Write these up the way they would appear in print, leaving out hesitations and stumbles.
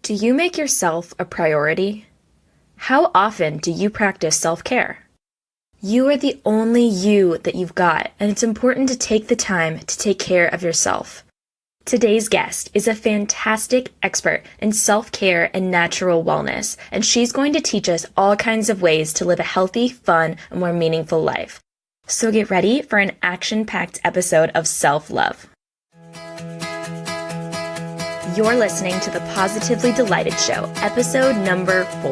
Do you make yourself a priority? How often do you practice self-care? You are the only you that you've got, and it's important to take the time to take care of yourself. Today's guest is a fantastic expert in self-care and natural wellness, and she's going to teach us all kinds of ways to live a healthy, fun, and more meaningful life. So get ready for an action-packed episode of self-love. You're listening to the Positively Delighted Show, episode number 4.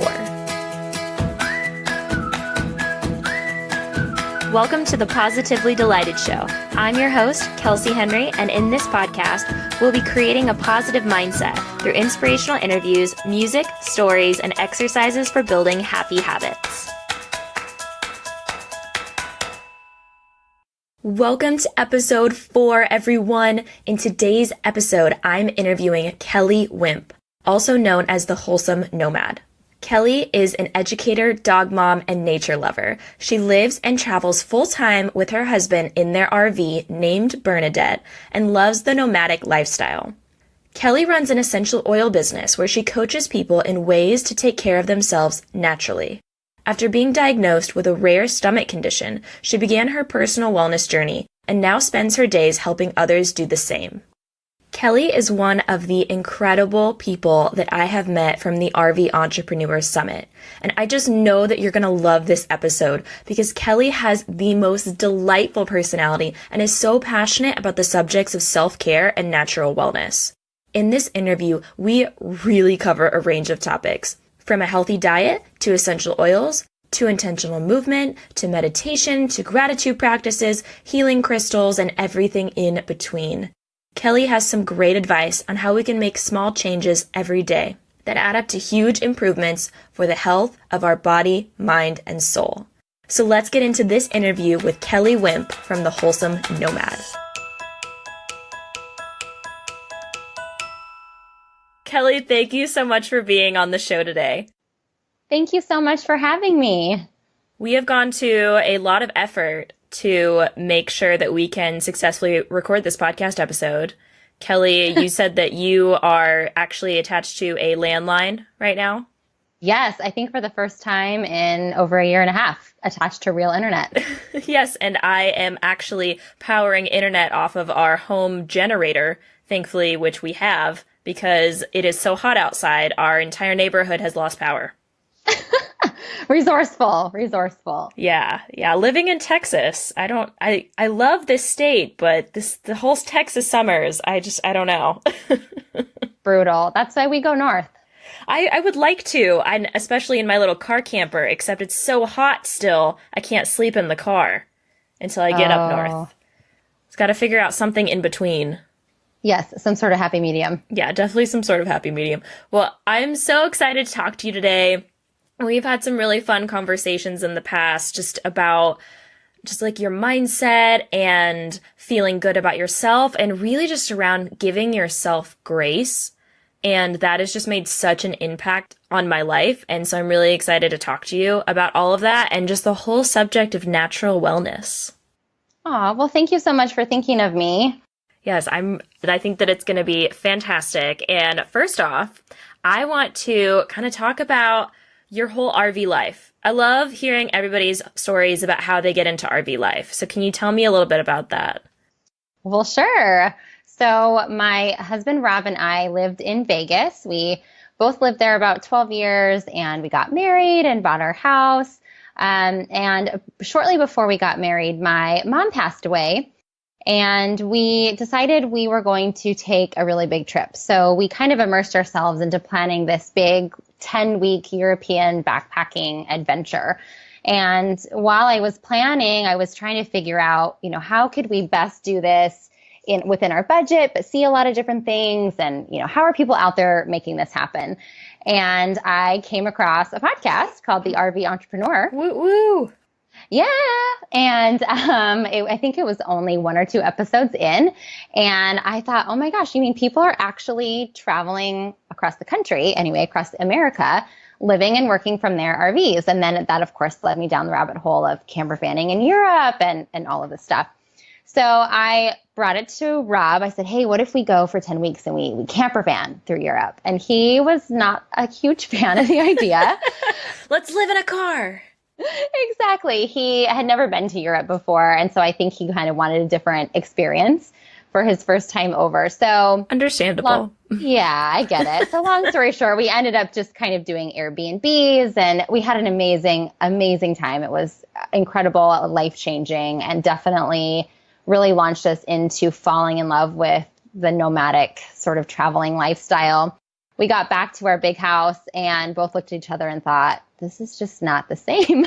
Welcome to the Positively Delighted Show. I'm your host, Kelsey Henry, and in this podcast, we'll be creating a positive mindset through inspirational interviews, music, stories, and exercises for building happy habits. Welcome to episode 4, everyone. In today's episode, I'm interviewing Kelley Wimp, also known as the Wholesome Nomad. Kelley is an educator, dog mom, and nature lover. She lives and travels full-time with her husband in their RV named Bernadette and loves the nomadic lifestyle. Kelley runs an essential oil business where she coaches people in ways to take care of themselves naturally. After being diagnosed with a rare stomach condition, she began her personal wellness journey and now spends her days helping others do the same. Kelley is one of the incredible people that I have met from the RV Entrepreneurs Summit. And I just know that you're going to love this episode because Kelley has the most delightful personality and is so passionate about the subjects of self-care and natural wellness. In this interview, we really cover a range of topics. From a healthy diet, to essential oils, to intentional movement, to meditation, to gratitude practices, healing crystals, and everything in between. Kelley has some great advice on how we can make small changes every day that add up to huge improvements for the health of our body, mind, and soul. So let's get into this interview with Kelley Wimp from the Wholesome Nomad. Kelley, thank you so much for being on the show today. Thank you so much for having me. We have gone to a lot of effort to make sure that we can successfully record this podcast episode. Kelley, you said that you are actually attached to a landline right now. Yes, I think for the first time in over a year and a half, attached to real internet. Yes, and I am actually powering internet off of our home generator, thankfully, which we have. Because it is so hot outside, our entire neighborhood has lost power. Resourceful. Yeah. Living in Texas, I love this state, but the whole Texas summers, I don't know. Brutal. That's why we go north. I would like to, especially in my little car camper, except it's so hot still, I can't sleep in the car until I get up north. It's got to figure out something in between. Yes, some sort of happy medium. Yeah, definitely some sort of happy medium. Well, I'm so excited to talk to you today. We've had some really fun conversations in the past just about like your mindset and feeling good about yourself and really just around giving yourself grace. And that has just made such an impact on my life. And so I'm really excited to talk to you about all of that and just the whole subject of natural wellness. Aw, well, thank you so much for thinking of me. Yes, I think that it's going to be fantastic. And first off, I want to kind of talk about your whole RV life. I love hearing everybody's stories about how they get into RV life. So can you tell me a little bit about that? Well, sure. So my husband, Rob, and I lived in Vegas. We both lived there about 12 years and we got married and bought our house. And shortly before we got married, my mom passed away. And we decided we were going to take a really big trip. So we kind of immersed ourselves into planning this big 10-week European backpacking adventure. And while I was planning, I was trying to figure out, how could we best do this within our budget, but see a lot of different things. And, how are people out there making this happen? And I came across a podcast called The RV Entrepreneur. Woo woo. Yeah. And I think it was only 1 or 2 episodes in. And I thought, oh my gosh, you mean people are actually traveling across the country, anyway, across America, living and working from their RVs. And then that, of course, led me down the rabbit hole of camper vanning in Europe and all of this stuff. So I brought it to Rob. I said, hey, what if we go for 10 weeks and we camper van through Europe? And he was not a huge fan of the idea. Let's live in a car. Exactly. He had never been to Europe before. And so I think he kind of wanted a different experience for his first time over. So understandable. Yeah, I get it. So long story short, we ended up just kind of doing Airbnbs, and we had an amazing, amazing time. It was incredible, life-changing, and definitely really launched us into falling in love with the nomadic sort of traveling lifestyle. We got back to our big house and both looked at each other and thought, this is just not the same.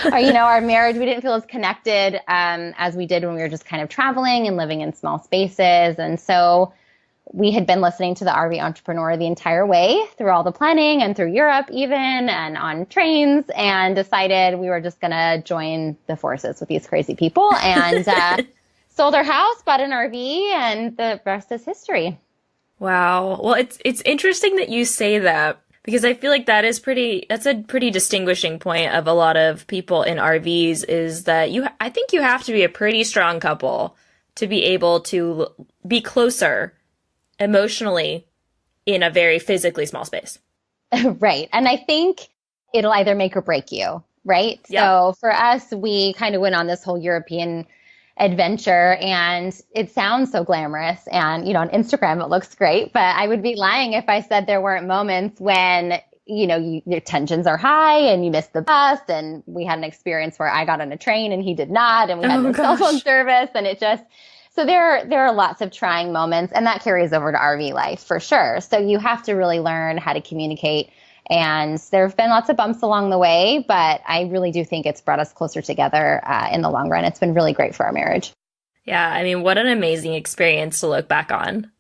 Our marriage, we didn't feel as connected as we did when we were just kind of traveling and living in small spaces. And so we had been listening to the RV Entrepreneur the entire way through all the planning and through Europe even, and on trains, and decided we were just going to join the forces with these crazy people and sold our house, bought an RV, and the rest is history. Wow. Well, it's interesting that you say that, because I feel like that's a pretty distinguishing point of a lot of people in RVs, is that I think you have to be a pretty strong couple to be able to be closer emotionally in a very physically small space. Right. And I think it'll either make or break you, right? Yeah. So for us, we kind of went on this whole European adventure, and it sounds so glamorous, and on Instagram it looks great, but I would be lying if I said there weren't moments when your tensions are high and you miss the bus. And we had an experience where I got on a train and he did not, and we had no cell phone service, and so there are lots of trying moments, and that carries over to RV life for sure. So you have to really learn how to communicate. And there have been lots of bumps along the way, but I really do think it's brought us closer together in the long run. It's been really great for our marriage. Yeah, I mean, what an amazing experience to look back on.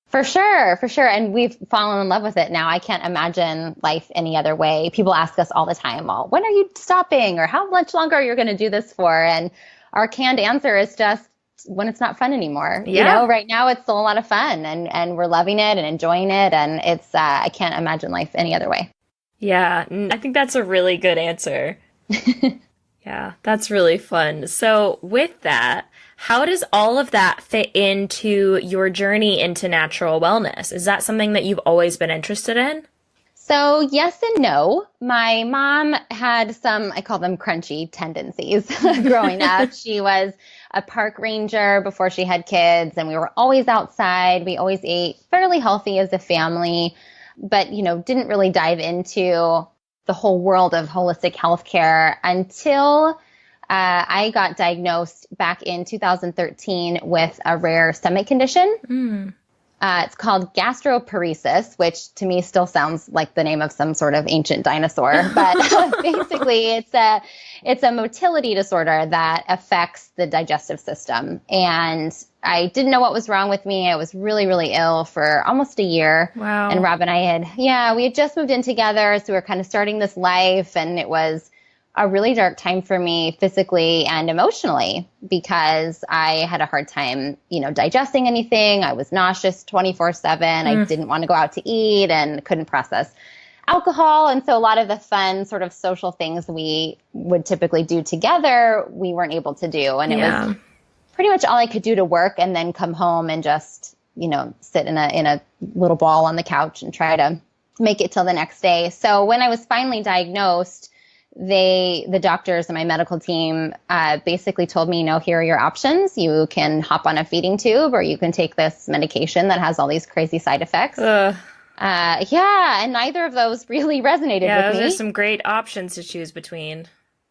For sure, for sure. And we've fallen in love with it now. I can't imagine life any other way. People ask us all the time, well, when are you stopping? Or how much longer are you going to do this for? And our canned answer is just when it's not fun anymore. Yeah. Right now it's still a lot of fun, and we're loving it and enjoying it. And it's, I can't imagine life any other way. Yeah, I think that's a really good answer. Yeah, that's really fun. So with that, how does all of that fit into your journey into natural wellness? Is that something that you've always been interested in? So yes and no. My mom had some, I call them crunchy tendencies growing up. She was a park ranger before she had kids, and we were always outside. We always ate fairly healthy as a family, but, didn't really dive into the whole world of holistic healthcare until I got diagnosed back in 2013 with a rare stomach condition. It's called gastroparesis, which to me still sounds like the name of some sort of ancient dinosaur. But basically, it's a motility disorder that affects the digestive system. And I didn't know what was wrong with me. I was really, really ill for almost a year. Wow. And Rob and I we had just moved in together. So we were kind of starting this life. And it was a really dark time for me physically and emotionally, because I had a hard time, digesting anything. I was nauseous 24/7. I didn't want to go out to eat and couldn't process alcohol. And so a lot of the fun sort of social things we would typically do together, we weren't able to do. And it was pretty much all I could do to work and then come home and just, sit in a little ball on the couch and try to make it till the next day. So when I was finally diagnosed, the doctors and my medical team basically told me, here are your options. You can hop on a feeding tube, or you can take this medication that has all these crazy side effects. And neither of those really resonated with me. Those are some great options to choose between.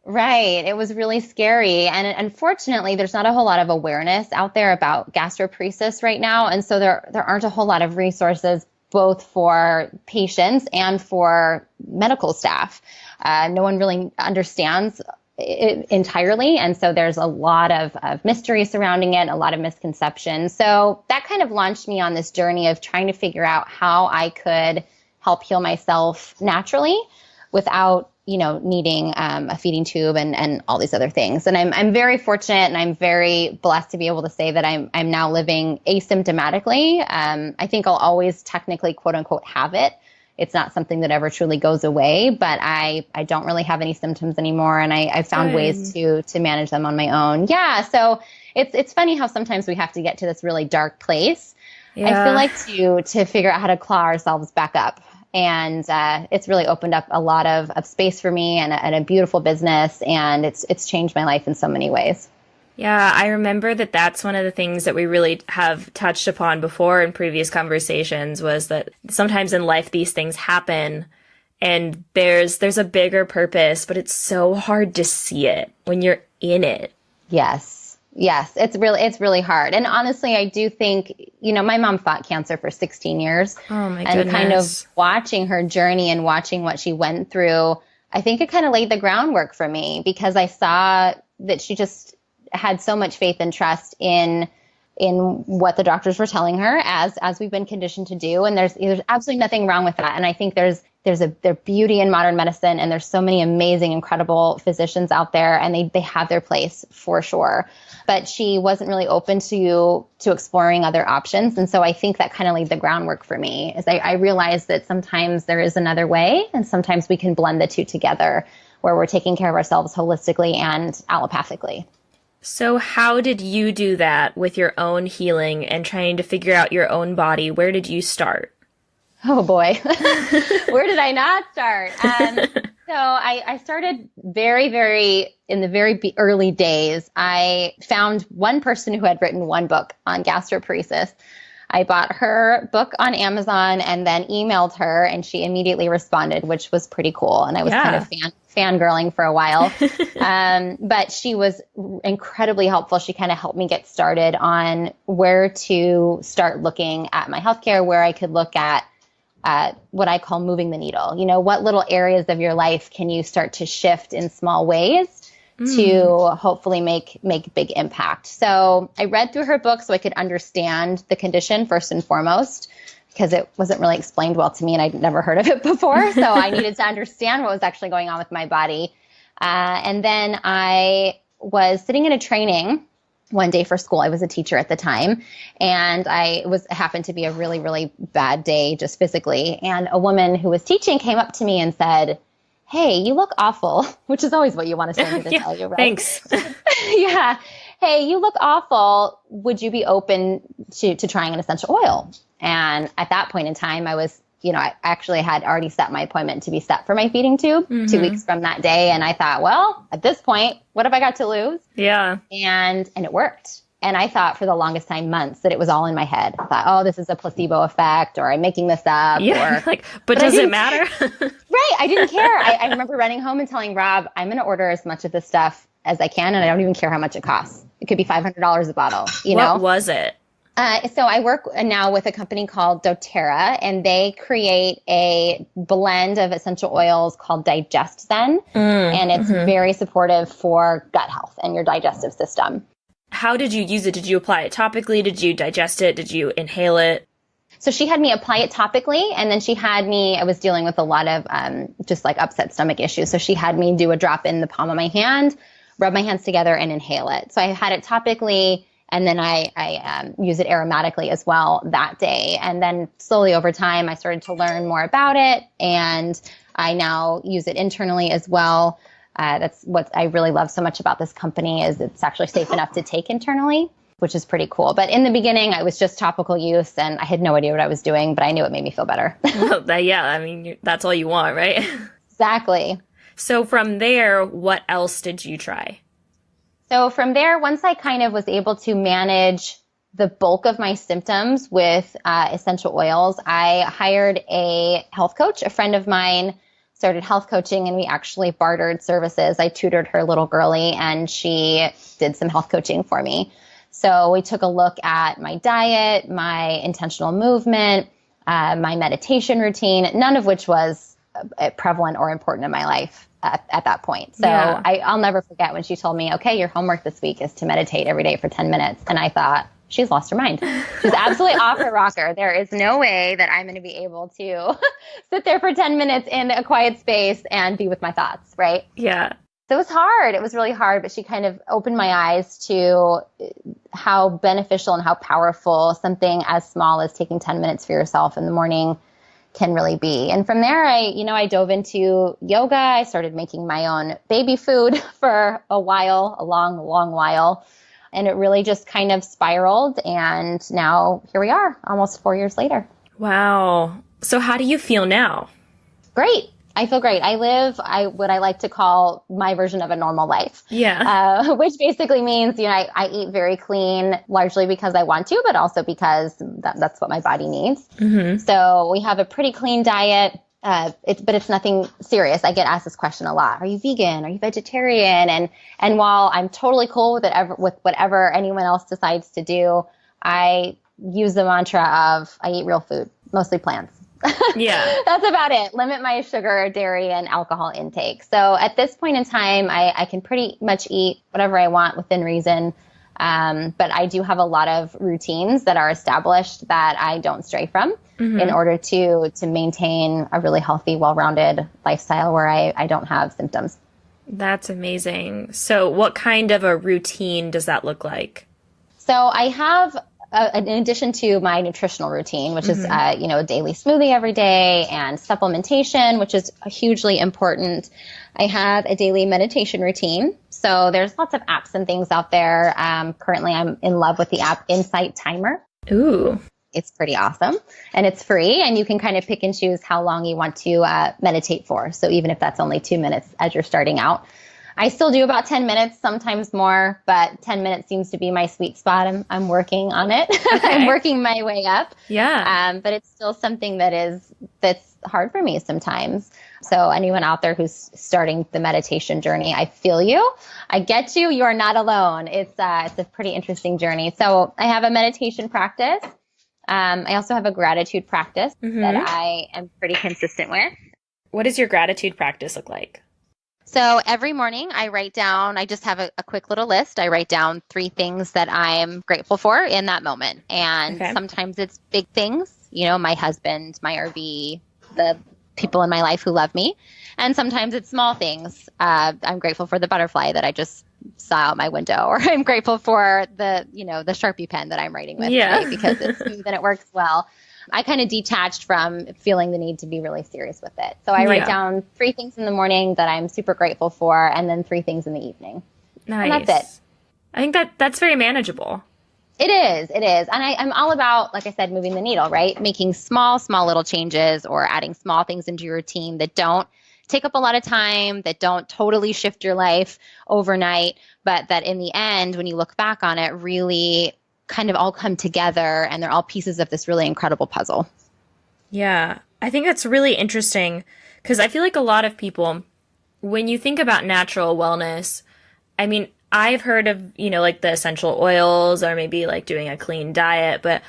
Right. It was really scary. And unfortunately, there's not a whole lot of awareness out there about gastroparesis right now. And so there aren't a whole lot of resources, both for patients and for medical staff. No one really understands it entirely. And so there's a lot of mystery surrounding it, a lot of misconceptions. So that kind of launched me on this journey of trying to figure out how I could help heal myself naturally without, needing a feeding tube and all these other things. And I'm very fortunate, and I'm very blessed to be able to say that I'm now living asymptomatically. I think I'll always technically, quote unquote, have it. it's not something that ever truly goes away, but I don't really have any symptoms anymore. And I found ways to manage them on my own. Yeah. So it's funny how sometimes we have to get to this really dark place. Yeah. I feel like to figure out how to claw ourselves back up. And it's really opened up a lot of space for me and a beautiful business. And it's changed my life in so many ways. Yeah, I remember that's one of the things that we really have touched upon before in previous conversations, was that sometimes in life these things happen and there's a bigger purpose, but it's so hard to see it when you're in it. Yes, it's really hard. And honestly, I do think, my mom fought cancer for 16 years. Oh my goodness. And kind of watching her journey and watching what she went through, I think it kind of laid the groundwork for me, because I saw that she just had so much faith and trust in what the doctors were telling her, as we've been conditioned to do. And there's absolutely nothing wrong with that. And I think there's beauty in modern medicine, and there's so many amazing, incredible physicians out there, and they have their place for sure. But she wasn't really open to exploring other options. And so I think that kind of laid the groundwork for me, as I realized that sometimes there is another way, and sometimes we can blend the two together, where we're taking care of ourselves holistically and allopathically. So how did you do that with your own healing and trying to figure out your own body? Where did you start? Oh boy, where did I not start? So I started very, very in the very early days. I found one person who had written one book on gastroparesis. I bought her book on Amazon and then emailed her, and she immediately responded, which was pretty cool. And I was kind of fangirling for a while. But she was incredibly helpful. She kind of helped me get started on where to start looking at my healthcare, where I could look at what I call moving the needle. What little areas of your life can you start to shift in small ways to hopefully make big impact. So I read through her book so I could understand the condition first and foremost, because it wasn't really explained well to me and I'd never heard of it before. So I needed to understand what was actually going on with my body. And then I was sitting in a training one day for school. I was a teacher at the time, and happened to be a really, really bad day just physically. And a woman who was teaching came up to me and said, "Hey, you look awful," which is always what you want to say to tell you, right? Thanks. Yeah. "Hey, you look awful. Would you be open to trying an essential oil?" And at that point in time, I was, I actually had already set my appointment to be set for my feeding tube 2 weeks from that day. And I thought, well, at this point, what have I got to lose? Yeah. And it worked. And I thought for the longest time, months, that it was all in my head. I thought, oh, this is a placebo effect, or I'm making this up. Yeah, but does it matter? Right. I didn't care. I remember running home and telling Rob, I'm going to order as much of this stuff as I can, and I don't even care how much it costs. It could be $500 a bottle. What was it? So I work now with a company called doTERRA, and they create a blend of essential oils called Digest Zen. And it's very supportive for gut health and your digestive system. How did you use it? Did you apply it topically? Did you digest it? Did you inhale it? So she had me apply it topically, and then I was dealing with a lot of just like upset stomach issues. So she had me do a drop in the palm of my hand, rub my hands together, and inhale it. So I had it topically, and then I use it aromatically as well that day. And then slowly over time, I started to learn more about it, and I now use it internally as well. That's what I really love so much about this company, is it's actually safe enough to take internally, which is pretty cool. But in the beginning, I was just topical use, and I had no idea what I was doing, but I knew it made me feel better. Well, yeah, I mean, that's all you want, right? Exactly. So from there, what else did you try? So from there, once I kind of was able to manage the bulk of my symptoms with essential oils, I hired a health coach. A friend of mine started health coaching, and we actually bartered services. I tutored her little girlie, and she did some health coaching for me. So we took a look at my diet, my intentional movement, my meditation routine, none of which was prevalent or important in my life at that point. So yeah. I'll never forget when she told me, okay, your homework this week is to meditate every day for 10 minutes. And I thought, she's lost her mind. She's absolutely off her rocker. There is no way that I'm going to be able to sit there for 10 minutes in a quiet space and be with my thoughts, right? Yeah. So it was hard. It was really hard, but she kind of opened my eyes to how beneficial and how powerful something as small as taking 10 minutes for yourself in the morning can really be. And from there, I dove into yoga. I started making my own baby food for a long while. And it really just kind of spiraled. And now here we are, almost 4 years later. Wow. So how do you feel now? Great. I feel great. I live what I like to call my version of a normal life. Yeah. Which basically means, I eat very clean, largely because I want to, but also because that's what my body needs. Mm-hmm. So we have a pretty clean diet. But it's nothing serious. I get asked this question a lot. Are you vegan? Are you vegetarian? And while I'm totally cool with whatever anyone else decides to do, I use the mantra of I eat real food, mostly plants. Yeah. That's about it. Limit my sugar, dairy, and alcohol intake. So at this point in time, I can pretty much eat whatever I want within reason. But I do have a lot of routines that are established that I don't stray from in order to maintain a really healthy, well-rounded lifestyle where I don't have symptoms. That's amazing. So what kind of a routine does that look like? So I have, in addition to my nutritional routine, which is, a daily smoothie every day and supplementation, which is hugely important, I have a daily meditation routine. So there's lots of apps and things out there. Currently, I'm in love with the app Insight Timer. Ooh. It's pretty awesome. And it's free. And you can kind of pick and choose how long you want to meditate for. So even if that's only 2 minutes as you're starting out. I still do about 10 minutes, sometimes more, but 10 minutes seems to be my sweet spot. I'm working on it. Okay. I'm working my way up. Yeah. But it's still something that's hard for me sometimes. So anyone out there who's starting the meditation journey, I feel you. I get you. You are not alone. It's a pretty interesting journey. So I have a meditation practice. I also have a gratitude practice that I am pretty consistent with. What does your gratitude practice look like? So every morning I just have a quick little list. I write down 3 things that I'm grateful for in that moment. And sometimes it's big things, my husband, my RV, the people in my life who love me. And sometimes it's small things. I'm grateful for the butterfly that I just saw out my window, or I'm grateful for the Sharpie pen that I'm writing with today because it's smooth and it works well. I kind of detached from feeling the need to be really serious with it. So I write down 3 things in the morning that I'm super grateful for, and then 3 things in the evening. Nice. And that's it. I think that's very manageable. It is. And I'm all about, like I said, moving the needle, right? Making small little changes or adding small things into your routine that don't take up a lot of time, that don't totally shift your life overnight, but that in the end, when you look back on it, really kind of all come together and they're all pieces of this really incredible puzzle. Yeah, I think that's really interesting because I feel like a lot of people, when you think about natural wellness, I mean, I've heard of, like the essential oils or maybe like doing a clean diet, but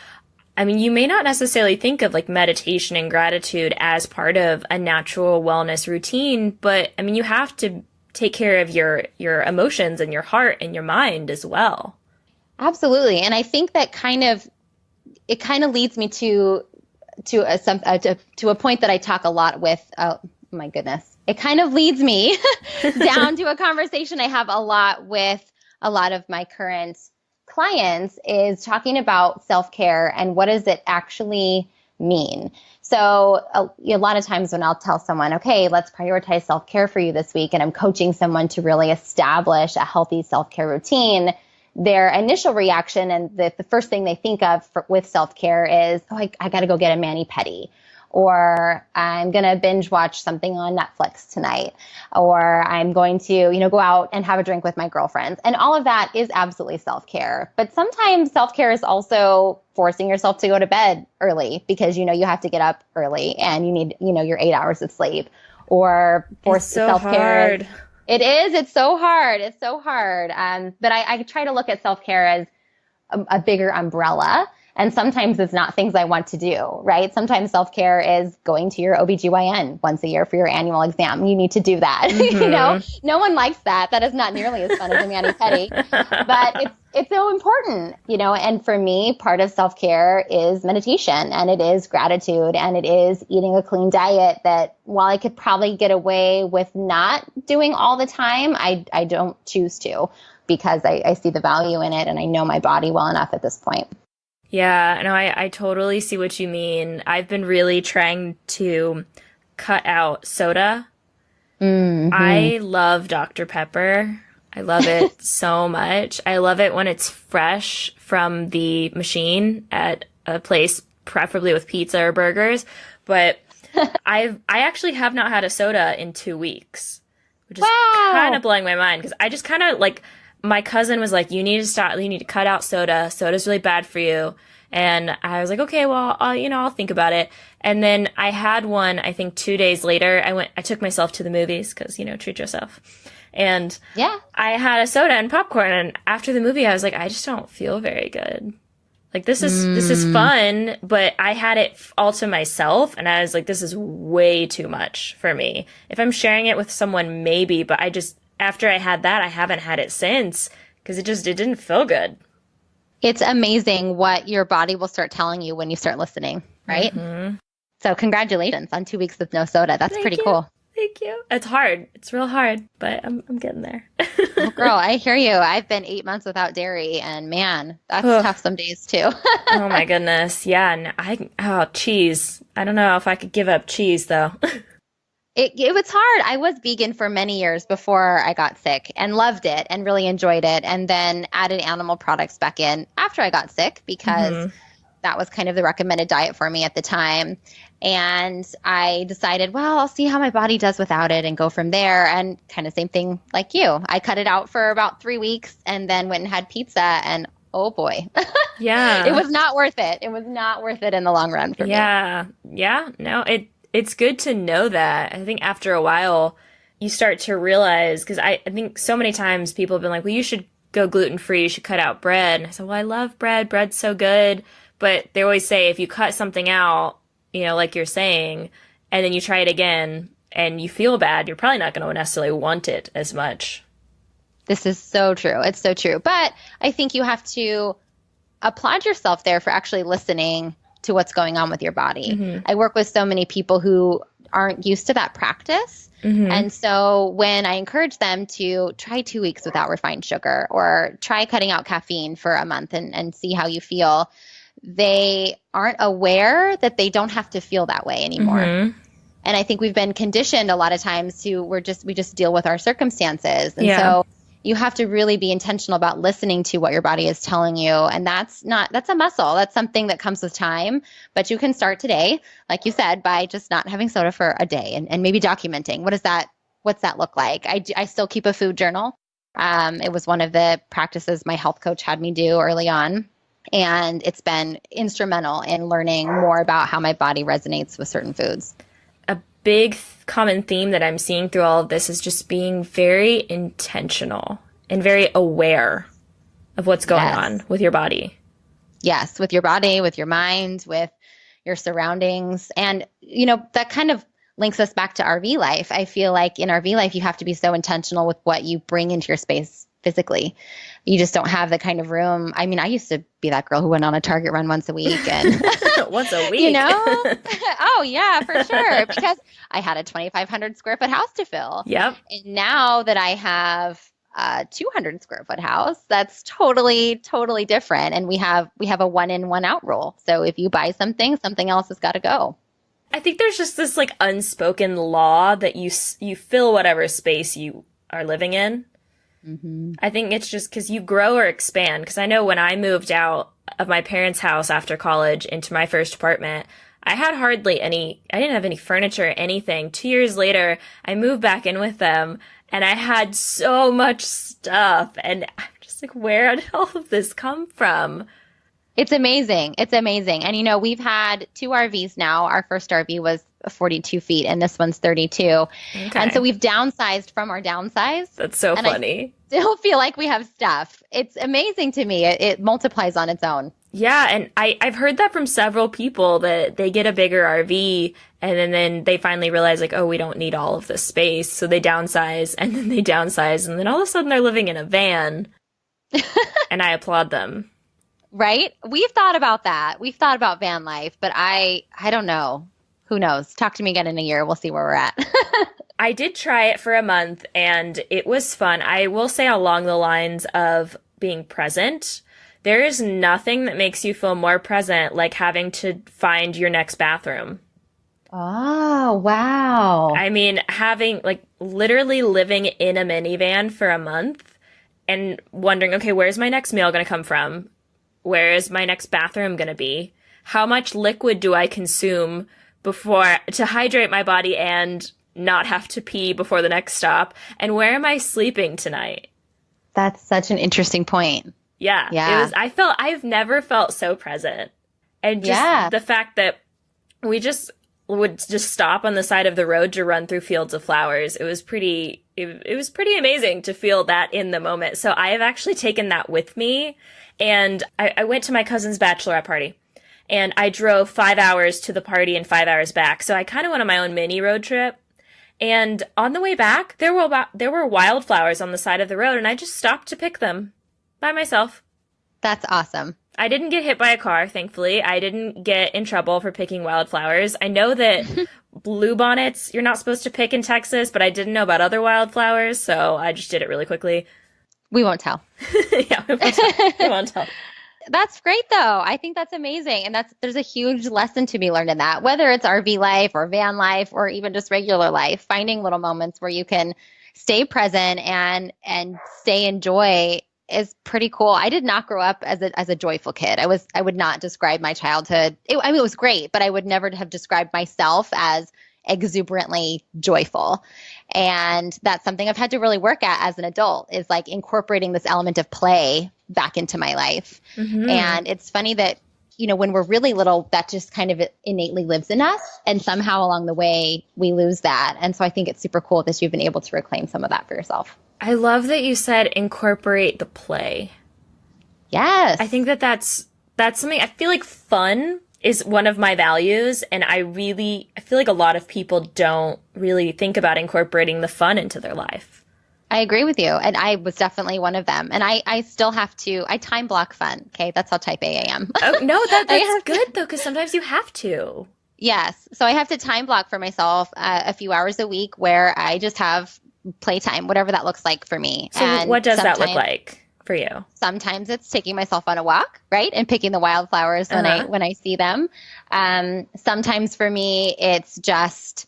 I mean, you may not necessarily think of like meditation and gratitude as part of a natural wellness routine, but I mean, you have to take care of your emotions and your heart and your mind as well. Absolutely. And I think that it kind of leads me to a point that I talk a lot with, oh my goodness. It kind of leads me down to a conversation I have a lot with a lot of my current clients is talking about self-care and what does it actually mean? So a lot of times when I'll tell someone, okay, let's prioritize self-care for you this week, and I'm coaching someone to really establish a healthy self-care routine, their initial reaction and the first thing they think of with self-care is, oh, I got to go get a mani-pedi, or I'm going to binge watch something on Netflix tonight, or I'm going to, go out and have a drink with my girlfriends. And all of that is absolutely self-care. But sometimes self-care is also forcing yourself to go to bed early because, you have to get up early and you need, your 8 hours of sleep, or force self-care. Hard. It is. It's so hard. It's so hard. But I try to look at self-care as a bigger umbrella. And sometimes it's not things I want to do, right? Sometimes self-care is going to your OBGYN once a year for your annual exam. You need to do that. No one likes that. That is not nearly as fun as a mani-pedi. But it's so important, and for me, part of self-care is meditation, and it is gratitude, and it is eating a clean diet that while I could probably get away with not doing all the time, I don't choose to because I see the value in it and I know my body well enough at this point. Yeah, no, I totally see what you mean. I've been really trying to cut out soda. I love Dr. Pepper. I love it so much. I love it when it's fresh from the machine at a place, preferably with pizza or burgers. But I actually have not had a soda in 2 weeks, which is kind of blowing my mind because I just kind of like, my cousin was like, you need to stop, you need to cut out soda. Soda's really bad for you. And I was like, okay, well, I'll think about it. And then I had one, I think 2 days later, I took myself to the movies because, treat yourself. And I had a soda and popcorn. And after the movie, I was like, I just don't feel very good. Like, this is fun, but I had it all to myself. And I was like, this is way too much for me. If I'm sharing it with someone, maybe, but after I had that, I haven't had it since because it didn't feel good. It's amazing what your body will start telling you when you start listening, right? Mm-hmm. So congratulations on 2 weeks with no soda. That's pretty cool. Thank you. It's hard. It's real hard, but I'm getting there. Well, girl, I hear you. I've been 8 months without dairy, and man, that's tough some days too. Oh my goodness. Yeah. And cheese. I don't know if I could give up cheese though. It was hard. I was vegan for many years before I got sick and loved it and really enjoyed it. And then added animal products back in after I got sick because that was kind of the recommended diet for me at the time. And I decided, well, I'll see how my body does without it and go from there. And kind of same thing like you. I cut it out for about 3 weeks and then went and had pizza and oh boy. Yeah. It was not worth it. It was not worth it in the long run for me. Yeah. Yeah. No, it's good to know that. I think after a while, you start to realize, because I think so many times people have been like, well, you should go gluten-free, you should cut out bread. And I said, well, I love bread. Bread's so good. But they always say if you cut something out, like you're saying, and then you try it again and you feel bad, you're probably not going to necessarily want it as much. This is so true. It's so true. But I think you have to applaud yourself there for actually listening to what's going on with your body. Mm-hmm. I work with so many people who aren't used to that practice. Mm-hmm. And so when I encourage them to try 2 weeks without refined sugar or try cutting out caffeine for a month and see how you feel, they aren't aware that they don't have to feel that way anymore. Mm-hmm. And I think we've been conditioned a lot of times to we just deal with our circumstances. And so you have to really be intentional about listening to what your body is telling you. And that's a muscle. That's something that comes with time. But you can start today, like you said, by just not having soda for a day and maybe documenting. What's that look like? I still keep a food journal. It was one of the practices my health coach had me do early on. And it's been instrumental in learning more about how my body resonates with certain foods. A big common theme that I'm seeing through all of this is just being very intentional and very aware of what's going on with your body. Yes, with your body, with your mind, with your surroundings. And, that kind of links us back to RV life. I feel like in RV life, you have to be so intentional with what you bring into your space physically. You just don't have the kind of room. I mean, I used to be that girl who went on a Target run once a week. And once a week? Oh, yeah, for sure. Because I had a 2,500 square foot house to fill. Yep. And now that I have a 200 square foot house, that's totally, totally different. And we have a 1 in, 1 out rule. So if you buy something else has got to go. I think there's just this like unspoken law that you fill whatever space you are living in. Mm-hmm. I think it's just because you grow or expand. Because I know when I moved out of my parents' house after college into my first apartment, I didn't have any furniture or anything. 2 years later, I moved back in with them and I had so much stuff. And I'm just like, where did all of this come from? It's amazing. It's amazing. And, we've had 2 RVs now. Our first RV was 42 feet and this one's 32. Okay. And so we've downsized from our downsize. That's so funny. I still feel like we have stuff. It's amazing to me. It multiplies on its own. Yeah. And I've heard that from several people that they get a bigger RV and then they finally realize like, oh, we don't need all of this space. So they downsize and then they downsize and then all of a sudden they're living in a van and I applaud them. Right? We've thought about that. We've thought about van life, but I don't know. Who knows? Talk to me again in a year. We'll see where we're at. I did try it for a month and it was fun. I will say along the lines of being present there is nothing that makes you feel more present like having to find your next bathroom. Oh, wow. I mean, having like literally living in a minivan for a month and wondering, okay, where's my next meal going to come from? Where is my next bathroom going to be? How much liquid do I consume before to hydrate my body and not have to pee before the next stop? And where am I sleeping tonight? That's such an interesting point. Yeah. I've never felt so present. And just the fact that we would just stop on the side of the road to run through fields of flowers. It was pretty amazing to feel that in the moment. So I have actually taken that with me. And I went to my cousin's bachelorette party and I drove 5 hours to the party and 5 hours back. So I kind of went on my own mini road trip. And on the way back, there were wildflowers on the side of the road and I just stopped to pick them by myself. That's awesome. I didn't get hit by a car, thankfully. I didn't get in trouble for picking wildflowers. I know that bluebonnets you're not supposed to pick in Texas, but I didn't know about other wildflowers, so I just did it really quickly. We won't tell. Yeah, we won't tell. That's great, though. I think that's amazing. And there's a huge lesson to be learned in that, whether it's RV life or van life or even just regular life, finding little moments where you can stay present and stay in joy is pretty cool. I did not grow up as a joyful kid. I would not describe my childhood. It was great, but I would never have described myself as exuberantly joyful. And that's something I've had to really work at as an adult, is like incorporating this element of play back into my life. Mm-hmm. And it's funny that, when we're really little, that just kind of innately lives in us. And somehow along the way, we lose that. And so I think it's super cool that you've been able to reclaim some of that for yourself. I love that you said incorporate the play. Yes. I think that's something, I feel like fun is one of my values. And I feel like a lot of people don't really think about incorporating the fun into their life. I agree with you. And I was definitely one of them. And I still have to, I time block fun. Okay. That's how type A I am. Oh, no, that's good though, because sometimes you have to. Yes. So I have to time block for myself a few hours a week where I just have playtime, whatever that looks like for me. So and what does that look like for you? Sometimes it's taking myself on a walk, right? And picking the wildflowers when I see them. Sometimes for me, it's just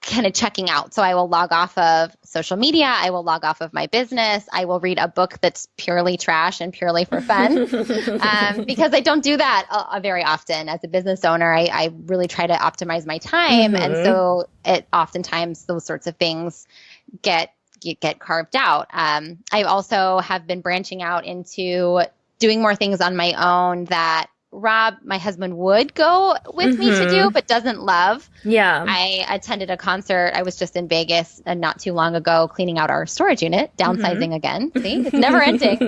kind of checking out. So I will log off of social media. I will log off of my business. I will read a book that's purely trash and purely for fun because I don't do that very often. As a business owner, I really try to optimize my time. Mm-hmm. And so oftentimes those sorts of things get carved out. I also have been branching out into doing more things on my own that Rob, my husband, would go with me to do, but doesn't love. Yeah. I attended a concert. I was just in Vegas not too long ago, cleaning out our storage unit, downsizing again. See, it's never ending.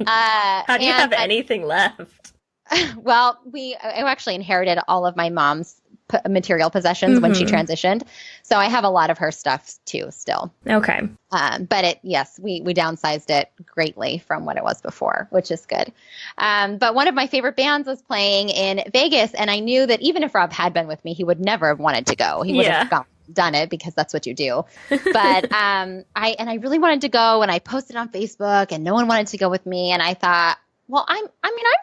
How do you have anything left? Well, I actually inherited all of my mom's material possessions when she transitioned. So I have a lot of her stuff too still. Okay. But we downsized it greatly from what it was before, which is good. But one of my favorite bands was playing in Vegas. And I knew that even if Rob had been with me, he would never have wanted to go. He would have done it because that's what you do. But I really wanted to go, and I posted on Facebook and no one wanted to go with me. And I thought, well, I'm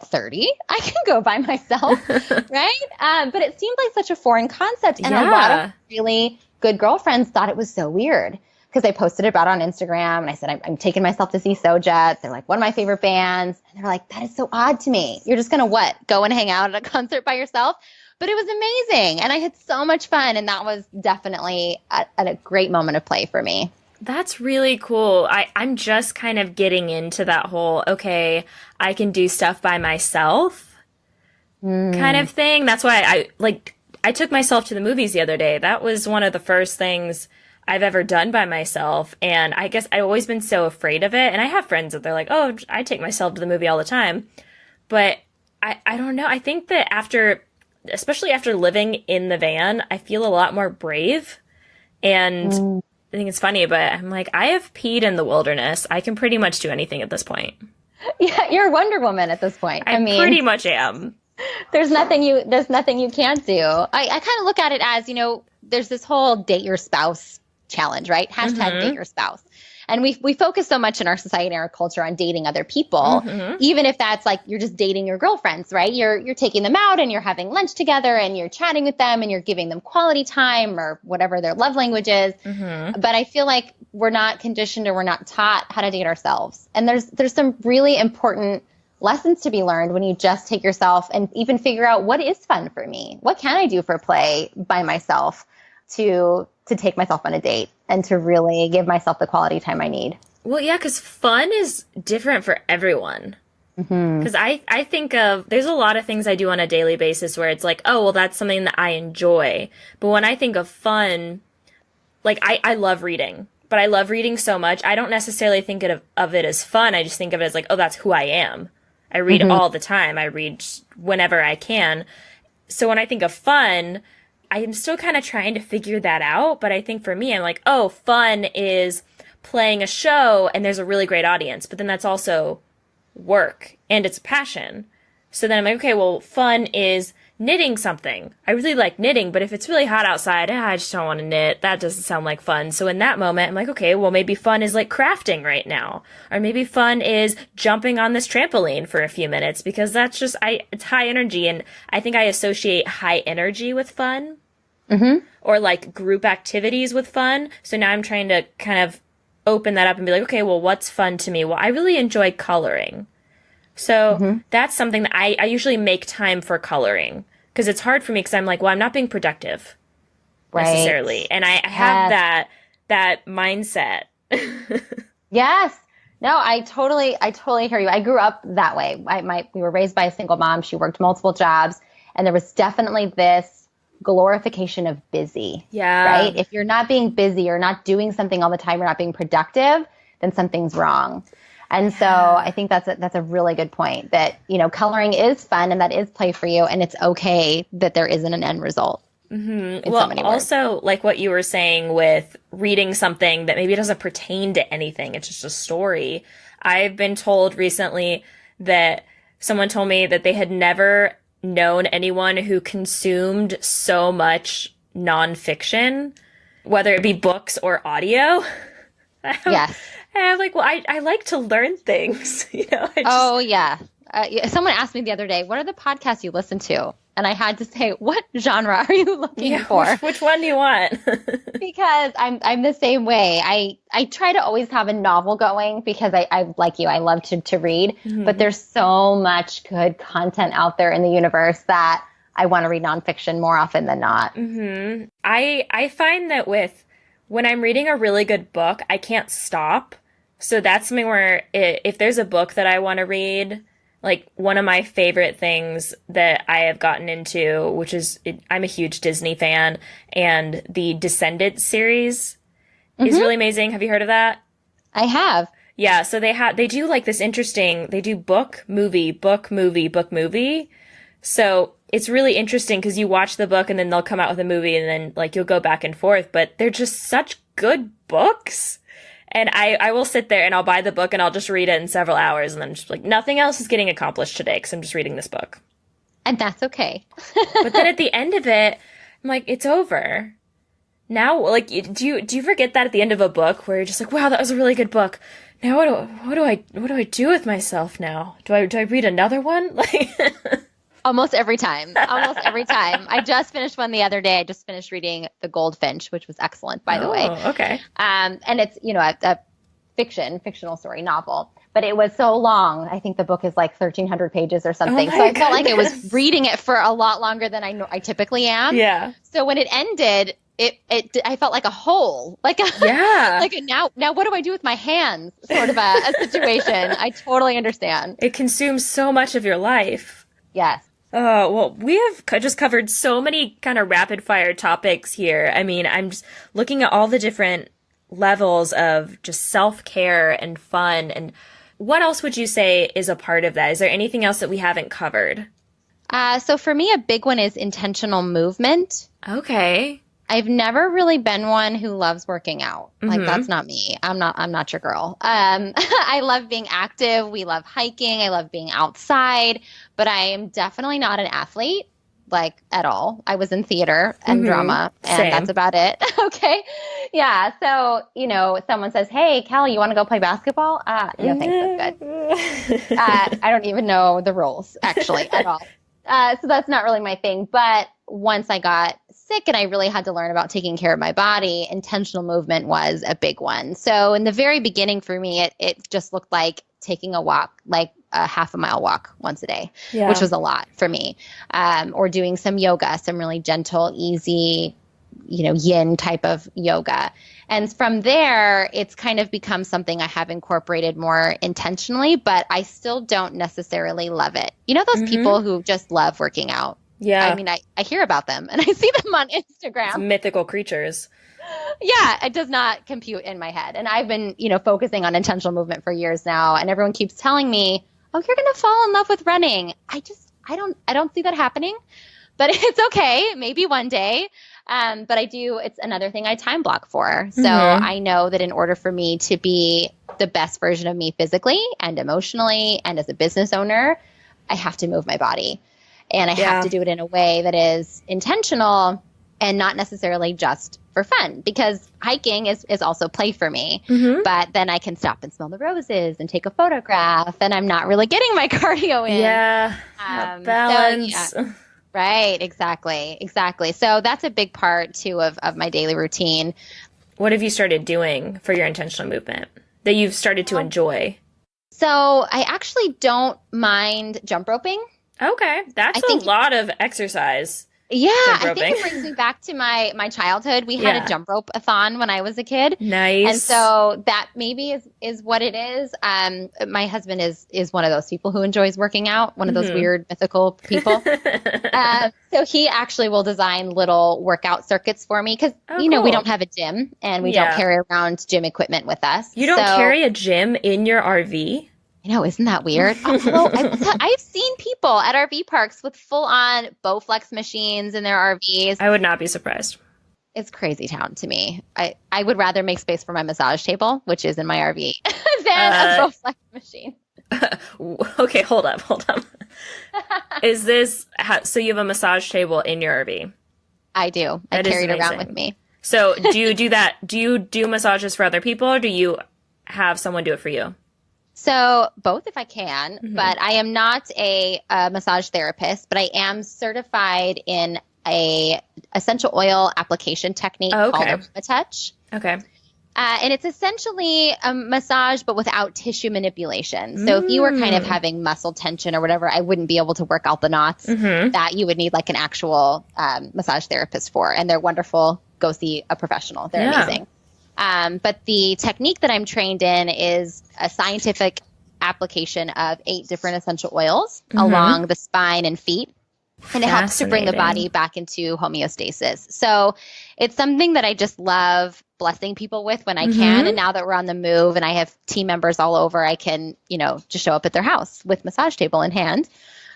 30. I can go by myself, right? But it seemed like such a foreign concept. And a lot of really good girlfriends thought it was so weird because I posted about it on Instagram and I said, I'm taking myself to see Sojets. They're like one of my favorite bands. And they're like, that is so odd to me. You're just going to go and hang out at a concert by yourself? But it was amazing. And I had so much fun. And that was definitely a great moment of play for me. That's really cool. I'm just kind of getting into that whole, okay, I can do stuff by myself kind of thing. That's why I took myself to the movies the other day. That was one of the first things I've ever done by myself. And I guess I've always been so afraid of it. And I have friends that they're like, oh, I take myself to the movie all the time. But I don't know. I think that especially after living in the van, I feel a lot more brave. And I think it's funny, but I'm like, I have peed in the wilderness. I can pretty much do anything at this point. Yeah, you're Wonder Woman at this point. I mean, pretty much am. There's nothing you can't do. I kind of look at it as, there's this whole date your spouse challenge, right? Hashtag date your spouse. And we focus so much in our society and our culture on dating other people, even if that's like you're just dating your girlfriends, right? You're taking them out and you're having lunch together and you're chatting with them and you're giving them quality time or whatever their love language is. But I feel like we're not conditioned or we're not taught how to date ourselves. And there's some really important lessons to be learned when you just take yourself and even figure out what is fun for me. What can I do for play by myself to take myself on a date and to really give myself the quality time I need. Well, yeah, because fun is different for everyone. Because I think there's a lot of things I do on a daily basis where it's like, oh, well, that's something that I enjoy. But when I think of fun, like I love reading, but I love reading so much. I don't necessarily think of it as fun. I just think of it as like, oh, that's who I am. I read all the time. I read whenever I can. So when I think of fun, I am still kind of trying to figure that out. But I think for me, I'm like, oh, fun is playing a show and there's a really great audience. But then that's also work and it's a passion. So then I'm like, okay, well, fun is knitting something. I really like knitting, but if it's really hot outside, I just don't want to knit. That doesn't sound like fun. So in that moment, I'm like, okay, well, maybe fun is like crafting right now. Or maybe fun is jumping on this trampoline for a few minutes because that's just, it's high energy. And I think I associate high energy with fun or like group activities with fun. So now I'm trying to kind of open that up and be like, okay, well, what's fun to me? Well, I really enjoy coloring. So that's something that I usually make time for coloring because it's hard for me because I'm like, well, I'm not being productive necessarily. And I have that mindset. Yes. No, I totally hear you. I grew up that way. We were raised by a single mom. She worked multiple jobs and there was definitely this glorification of busy. Yeah. Right. If you're not being busy or not doing something all the time, you're not being productive, then something's wrong. And so I think that's a really good point that, you know, coloring is fun and that is play for you. And it's okay that there isn't an end result. Well, also like what you were saying with reading something that maybe doesn't pertain to anything. It's just a story. I've been told recently that someone told me that they had never known anyone who consumed so much nonfiction, whether it be books or audio. Yes. And I'm like, well, I like to learn things, you know? Oh, yeah. Someone asked me the other day, what are the podcasts you listen to? And I had to say, what genre are you looking for? Which one do you want? Because I'm the same way. I try to always have a novel going because I like you, I love to read. But there's so much good content out there in the universe that I want to read nonfiction more often than not. I find that when I'm reading a really good book, I can't stop. So that's something where if there's a book that I want to read, like one of my favorite things that I have gotten into, which is I'm a huge Disney fan, and the Descendants series is really amazing. Have you heard of that? I have. Yeah, so they do like this interesting, they do book, movie, book, movie, book, movie. So it's really interesting because you watch the book and then they'll come out with a movie and then like you'll go back and forth, but they're just such good books. And I will sit there and I'll buy the book and I'll just read it in several hours and then just like nothing else is getting accomplished today because I'm just reading this book. And that's okay. But then at the end of it, I'm like, it's over. Now, like, do you forget that at the end of a book where you're just like, wow, that was a really good book. Now what do I do with myself now? Do I read another one? Like Almost every time. I just finished one the other day. I just finished reading The Goldfinch, which was excellent, by the way. Okay. And it's, you know, a fictional story novel, but it was so long. I think the book is like 1,300 pages or something. So I felt like I was reading it for a lot longer than I typically am. Yeah. So when it ended, I felt like a hole, like a now what do I do with my hands? Sort of a situation. I totally understand. It consumes so much of your life. Yes. Oh, well, we have just covered so many kind of rapid fire topics here. I mean, I'm just looking at all the different levels of just self-care and fun. And what else would you say is a part of that? Is there anything else that we haven't covered? So for me, a big one is intentional movement. Okay. I've never really been one who loves working out. Like that's not me. I'm not your girl. I love being active. We love hiking. I love being outside, but I am definitely not an athlete. like at all. I was in theater and drama, and Same. that's about it. Okay. Yeah. So, someone says, "Hey, Kelly, you want to go play basketball?" No, thanks. That's good. I don't even know the rules actually at all. So that's not really my thing. But once I got sick and I really had to learn about taking care of my body, intentional movement was a big one. So in the very beginning for me, it just looked like taking a walk, like a half a mile walk once a day, which was a lot for me. Or doing some yoga, some really gentle, easy, yin type of yoga. And from there, it's kind of become something I have incorporated more intentionally, but I still don't necessarily love it. Those people who just love working out. Yeah. I mean, I hear about them and I see them on Instagram. It's mythical creatures. Yeah, it does not compute in my head. And I've been, focusing on intentional movement for years now. And everyone keeps telling me, "Oh, you're going to fall in love with running." I don't see that happening, but it's okay. Maybe one day. But it's another thing I time block for. So I know that in order for me to be the best version of me physically and emotionally and as a business owner, I have to move my body. And I have to do it in a way that is intentional and not necessarily just for fun, because hiking is also play for me. But then I can stop and smell the roses and take a photograph, and I'm not really getting my cardio in. Yeah. Balance. So, yeah. Right. Exactly. So that's a big part too of my daily routine. What have you started doing for your intentional movement that you've started to enjoy? So I actually don't mind jump roping. Okay. That's a lot of exercise. Yeah, I think it brings me back to my childhood. We had a jump rope-a-thon when I was a kid. Nice. And so that maybe is what it is. My husband is one of those people who enjoys working out, one of those weird mythical people. So he actually will design little workout circuits for me because, we don't have a gym and we don't carry around gym equipment with us. You don't carry a gym in your RV? I know, isn't that weird? Although I've seen people at RV parks with full-on Bowflex machines in their RVs. I would not be surprised. It's crazy town to me. I would rather make space for my massage table, which is in my RV, than a Bowflex machine. Okay, hold up. Is this so you have a massage table in your RV? I do. I carry it around with me. So do you do that? Do you do massages for other people, or do you have someone do it for you? So both if I can, but I am not a massage therapist, but I am certified in a essential oil application technique called AromaTouch. Okay. And it's essentially a massage, but without tissue manipulation. So if you were kind of having muscle tension or whatever, I wouldn't be able to work out the knots that you would need like an actual massage therapist for. And they're wonderful. Go see a professional. They're amazing. But the technique that I'm trained in is a scientific application of 8 different essential oils along the spine and feet. And it helps to bring the body back into homeostasis. So it's something that I just love blessing people with when I can. And now that we're on the move and I have team members all over, I can, just show up at their house with massage table in hand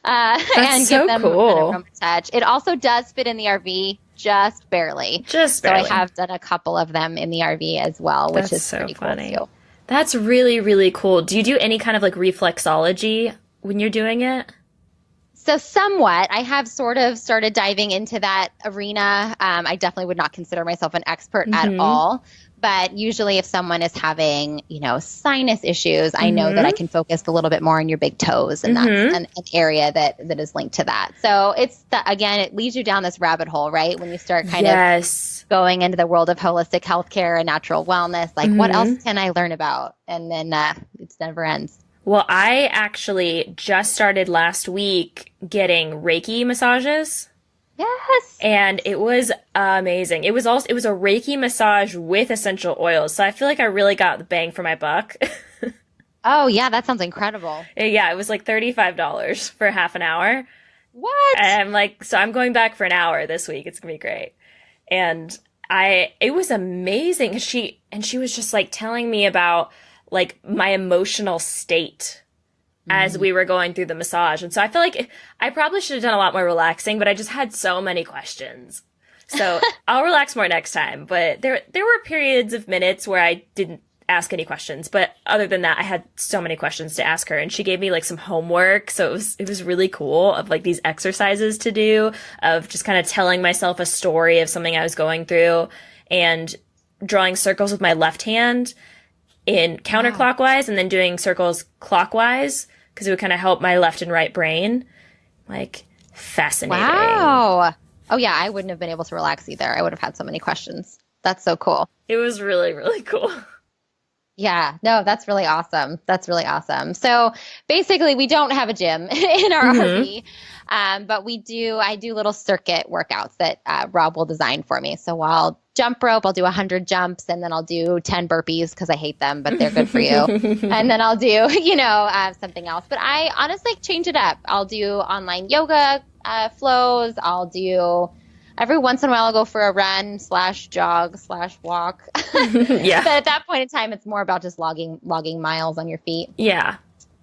and give them an aroma touch. It also does fit in the RV. Just barely. So I have done a couple of them in the RV as well, which is pretty funny. Cool too. That's really, really cool. Do you do any kind of like reflexology when you're doing it? So somewhat. I have sort of started diving into that arena. I definitely would not consider myself an expert at all. But usually if someone is having, sinus issues, I know that I can focus a little bit more on your big toes. And that's an area that is linked to that. So again, it leads you down this rabbit hole, right? When you start kind of going into the world of holistic healthcare and natural wellness, like what else can I learn about? And then it never ends. Well, I actually just started last week getting Reiki massages. Yes. And it was amazing. It was a Reiki massage with essential oils. So I feel like I really got the bang for my buck. Oh, yeah. That sounds incredible. Yeah. It was like $35 for half an hour. What? And I'm going back for an hour this week. It's going to be great. And it was amazing. She was just like telling me about like my emotional state as we were going through the massage. And so I feel like I probably should have done a lot more relaxing, but I just had so many questions. So I'll relax more next time. But there were periods of minutes where I ask any questions. But other than that, I had so many questions to ask her, and she gave me like some homework. So it was really cool of like these exercises to do, of just kind of telling myself a story of something I was going through and drawing circles with my left hand in counterclockwise and then doing circles clockwise, because it would kind of help my left and right brain. Like, fascinating. Wow. Oh, yeah. I wouldn't have been able to relax either. I would have had so many questions. That's so cool. It was really, really cool. Yeah, no, that's really awesome. That's really awesome. So basically, we don't have a gym in our RV, but I do little circuit workouts that Rob will design for me. So I'll jump rope, I'll do 100 jumps, and then I'll do 10 burpees because I hate them, but they're good for you. And then I'll do, something else. But I honestly change it up. I'll do online yoga flows. I'll do... Every once in a while, I'll go for a run / jog / walk. Yeah. But at that point in time, it's more about just logging miles on your feet. Yeah.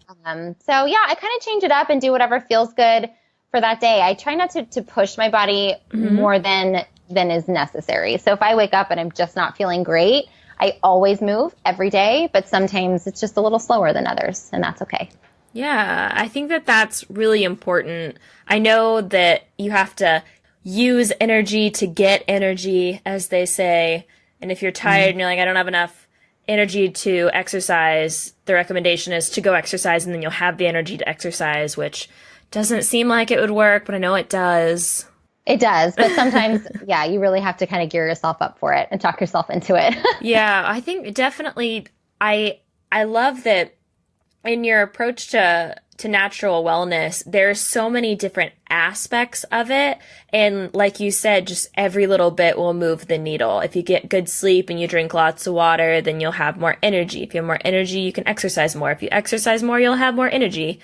So yeah, I kind of change it up and do whatever feels good for that day. I try not to push my body more than is necessary. So if I wake up and I'm just not feeling great, I always move every day, but sometimes it's just a little slower than others, and that's okay. Yeah, I think that that's really important. I know that you have to use energy to get energy, as they say. And if you're tired and you're like, I don't have enough energy to exercise, the recommendation is to go exercise, and then you'll have the energy to exercise, which doesn't seem like it would work, but I know it does. It does. But sometimes, yeah, you really have to kind of gear yourself up for it and talk yourself into it. Yeah, I think definitely I love that in your approach to natural wellness, there's so many different aspects of it. And like you said, just every little bit will move the needle. If you get good sleep and you drink lots of water, then you'll have more energy. If you have more energy, you can exercise more. If you exercise more, you'll have more energy,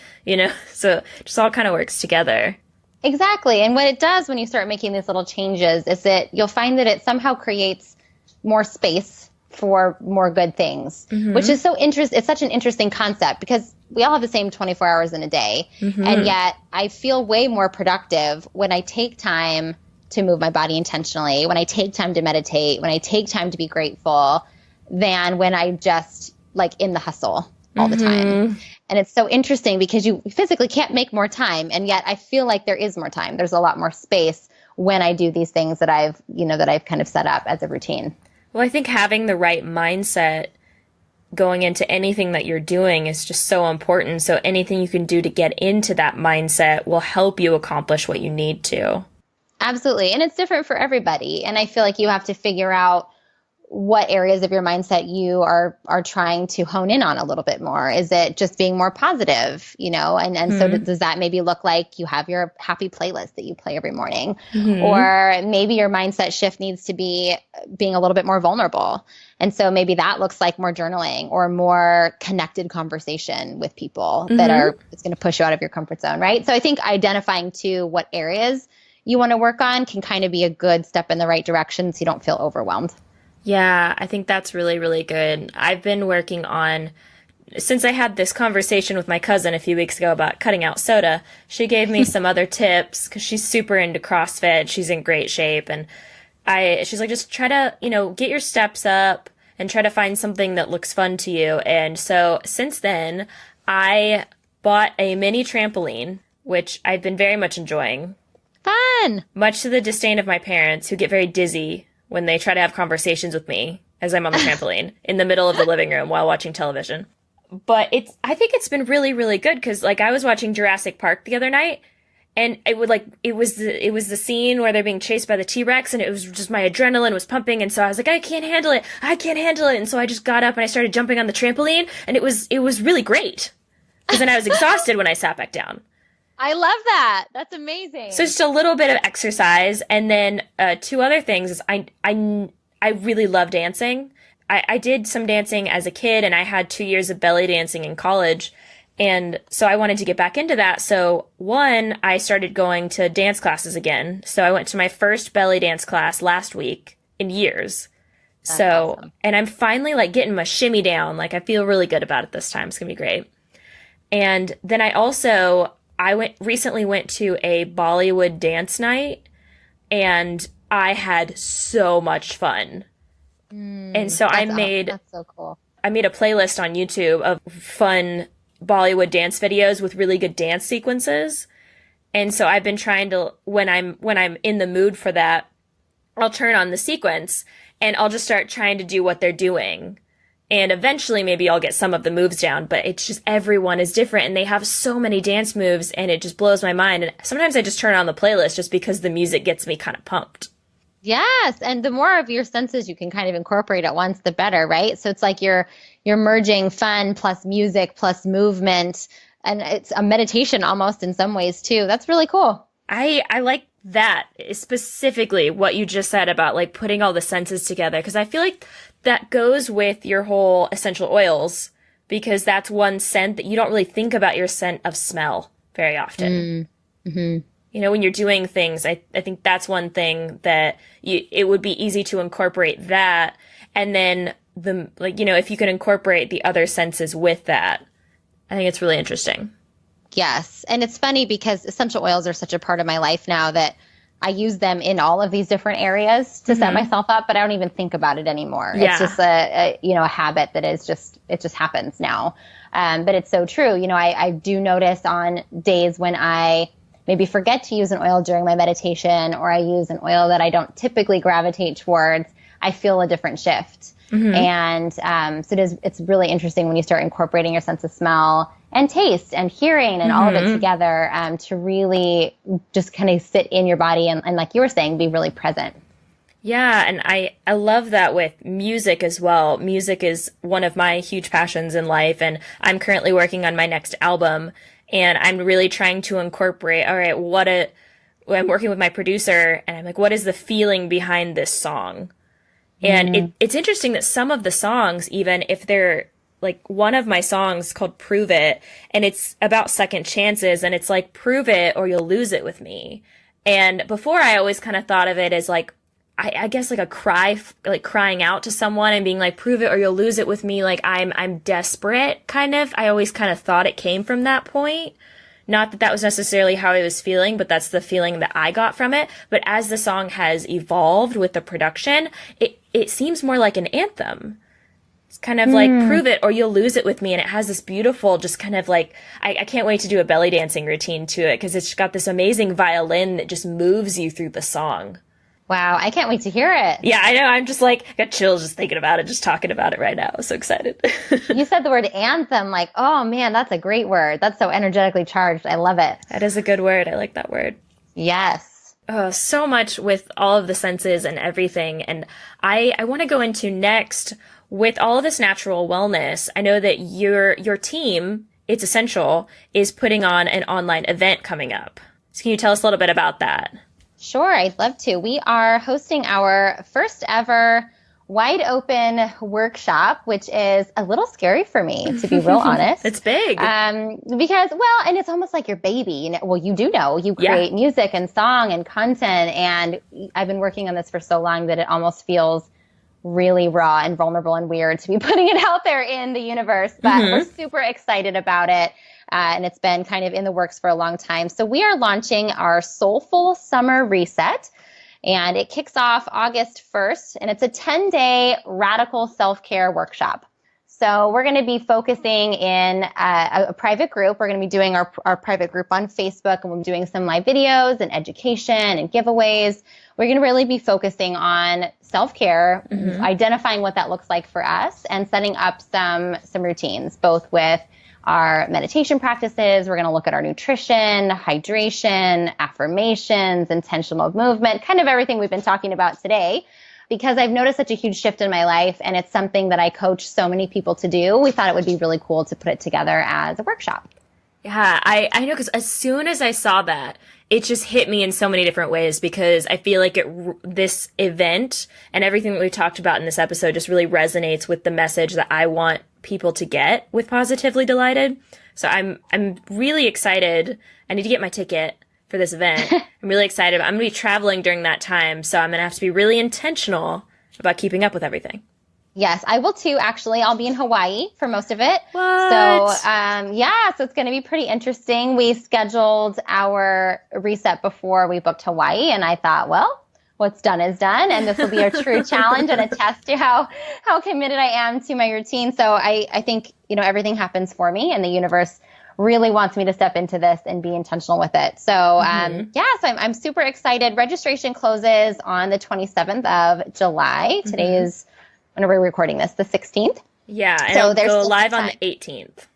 So it just all kind of works together. Exactly. And what it does when you start making these little changes is that you'll find that it somehow creates more space for more good things, which is so interesting. It's such an interesting concept because we all have the same 24 hours in a day. And yet I feel way more productive when I take time to move my body intentionally, when I take time to meditate, when I take time to be grateful, than when I just like in the hustle all the time. And it's so interesting because you physically can't make more time. And yet I feel like there is more time. There's a lot more space when I do these things that I've kind of set up as a routine. Well, I think having the right mindset going into anything that you're doing is just so important. So anything you can do to get into that mindset will help you accomplish what you need to. Absolutely. And it's different for everybody. And I feel like you have to figure out what areas of your mindset you are trying to hone in on a little bit more. Is it just being more positive, and so does that maybe look like you have your happy playlist that you play every morning, or maybe your mindset shift needs to be being a little bit more vulnerable. And so maybe that looks like more journaling or more connected conversation with people it's going to push you out of your comfort zone. Right. So I think identifying too what areas you want to work on can kind of be a good step in the right direction so you don't feel overwhelmed. Yeah, I think that's really, really good. I've been working on, since I had this conversation with my cousin a few weeks ago about cutting out soda, she gave me some other tips because she's super into CrossFit. She's in great shape. And she's like, just try to, get your steps up and try to find something that looks fun to you. And so since then, I bought a mini trampoline, which I've been very much enjoying. Fun! Much to the disdain of my parents, who get very dizzy when they try to have conversations with me as I'm on the trampoline in the middle of the living room while watching television. But I think it's been really, really good because like I was watching Jurassic Park the other night, and it was the scene where they're being chased by the T-Rex, and it was just my adrenaline was pumping, and so I was like, I can't handle it, and so I just got up and I started jumping on the trampoline, and it was really great because then I was exhausted when I sat back down. I love that. That's amazing. So just a little bit of exercise. And then two other things is I really love dancing. I did some dancing as a kid, and I had 2 years of belly dancing in college. And so I wanted to get back into that. So one, I started going to dance classes again. So I went to my first belly dance class last week in years. That's awesome. And I'm finally like getting my shimmy down. Like I feel really good about it this time. It's going to be great. And then I recently went to a Bollywood dance night, and I had so much fun. And so that's so cool. I made a playlist on YouTube of fun Bollywood dance videos with really good dance sequences. And so I've been trying to, when I'm in the mood for that, I'll turn on the sequence and I'll just start trying to do what they're doing. And eventually maybe I'll get some of the moves down, but it's just everyone is different and they have so many dance moves and it just blows my mind. And sometimes I just turn on the playlist just because the music gets me kind of pumped. Yes. And the more of your senses you can kind of incorporate at once, the better, right? So it's like you're merging fun plus music plus movement, and it's a meditation almost in some ways too. That's really cool. I like that, specifically what you just said about like putting all the senses together, because I feel like that goes with your whole essential oils, because that's one scent that you don't really think about your scent of smell very often. Mm-hmm. You know, when you're doing things, I think that's one thing that it would be easy to incorporate that. And then if you can incorporate the other senses with that, I think it's really interesting. Yes. And it's funny because essential oils are such a part of my life now that I use them in all of these different areas to set myself up, but I don't even think about it anymore. Yeah. It's just a habit that is it just happens now. But it's so true. You know, I do notice on days when I maybe forget to use an oil during my meditation, or I use an oil that I don't typically gravitate towards, I feel a different shift. Mm-hmm. And so it's really interesting when you start incorporating your sense of smell and taste and hearing and all of it together to really just kind of sit in your body and like you were saying, be really present. Yeah, and I love that with music as well. Music is one of my huge passions in life, and I'm currently working on my next album, and I'm really trying to incorporate, all right, I'm working with my producer, and I'm like, what is the feeling behind this song? And it's interesting that some of the songs, even if they're like one of my songs called Prove It, and it's about second chances, and it's like, prove it or you'll lose it with me. And before I always kind of thought of it as like, I guess like a cry, like crying out to someone and being like, prove it or you'll lose it with me. Like I'm desperate kind of. I always kind of thought it came from that point. Not that that was necessarily how I was feeling, but that's the feeling that I got from it. But as the song has evolved with the production, it seems more like an anthem. It's kind of like, prove it or you'll lose it with me. And it has this beautiful, just kind of like, I can't wait to do a belly dancing routine to it, because it's got this amazing violin that just moves you through the song. Wow, I can't wait to hear it. Yeah, I know. I'm just like, I got chills just thinking about it, just talking about it right now. I'm so excited. You said the word anthem, like, oh man, that's a great word. That's so energetically charged. I love it. That is a good word. I like that word. Yes. Oh, so much with all of the senses and everything. And I want to go into next with all of this natural wellness. I know that your team, It's Essential, is putting on an online event coming up. So can you tell us a little bit about that? Sure, I'd love to. We are hosting our first ever wide open workshop, which is a little scary for me, to be real honest. It's big. Because, well, and it's almost like your baby. You know, well, you do know, you create music and song and content, and I've been working on this for so long that it almost feels really raw and vulnerable and weird to be putting it out there in the universe. But we're super excited about it. And it's been kind of in the works for a long time. So we are launching our Soulful Summer Reset, and it kicks off August 1st, and it's a 10-day radical self-care workshop. So we're going to be focusing in a private group. We're going to be doing our private group on Facebook, and we'll be doing some live videos and education and giveaways. We're going to really be focusing on self-care, identifying what that looks like for us, and setting up some routines, both with our meditation practices. We're going to look at our nutrition, hydration, affirmations, intentional movement, kind of everything we've been talking about today, because I've noticed such a huge shift in my life, and it's something that I coach so many people to do. We thought it would be really cool to put it together as a workshop. Yeah, I know, because as soon as I saw that, it just hit me in so many different ways, because I feel like this event and everything that we talked about in this episode just really resonates with the message that I want people to get with Positively Delighted. So I'm really excited. I need to get my ticket for this event. I'm really excited. I'm going to be traveling during that time, so I'm going to have to be really intentional about keeping up with everything. Yes, I will too, actually. I'll be in Hawaii for most of it. What? So, so it's going to be pretty interesting. We scheduled our reset before we booked Hawaii, and I thought, well, what's done is done. And this will be a true challenge and a test to how committed I am to my routine. So I think, everything happens for me, and the universe really wants me to step into this and be intentional with it. So, so I'm super excited. Registration closes on the 27th of July. Today is, when are we recording this? The 16th? Yeah. And so it'll go live on the 18th.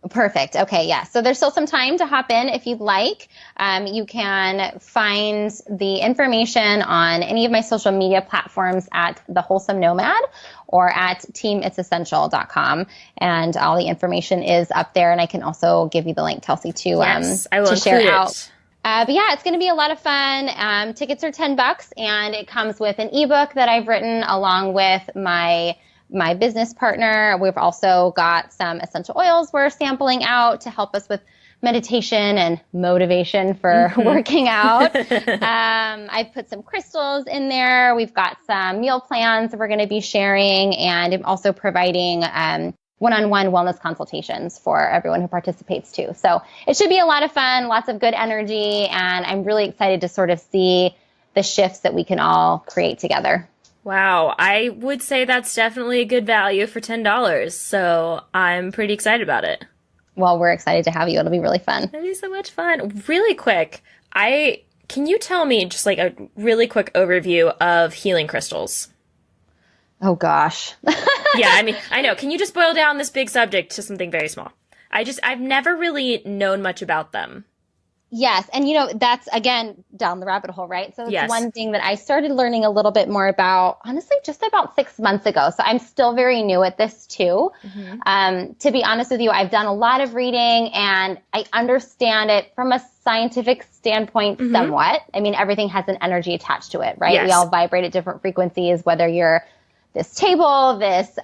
Perfect. Okay. Yeah. So there's still some time to hop in if you'd like. You can find the information on any of my social media platforms at the Wholesome Nomad or at teamitsessential.com. And all the information is up there. And I can also give you the link, Kelsey, to share out. But yeah, it's going to be a lot of fun. Tickets are $10, and it comes with an ebook that I've written along with my business partner. We've also got some essential oils we're sampling out to help us with meditation and motivation for working out. I've put some crystals in there. We've got some meal plans that we're going to be sharing, and I'm also providing one-on-one wellness consultations for everyone who participates too. So it should be a lot of fun, lots of good energy, and I'm really excited to sort of see the shifts that we can all create together. Wow, I would say that's definitely a good value for $10, so I'm pretty excited about it. Well, we're excited to have you. It'll be really fun. It'll be so much fun. Really quick, can you tell me just like a really quick overview of healing crystals? Oh, gosh. Yeah, I mean, I know. Can you just boil down this big subject to something very small? I've never really known much about them. Yes. And, that's, again, down the rabbit hole, right? So it's one thing that I started learning a little bit more about, honestly, just about 6 months ago. So I'm still very new at this, too. To be honest with you, I've done a lot of reading, and I understand it from a scientific standpoint somewhat. I mean, everything has an energy attached to it, right? Yes. We all vibrate at different frequencies, whether you're this table, this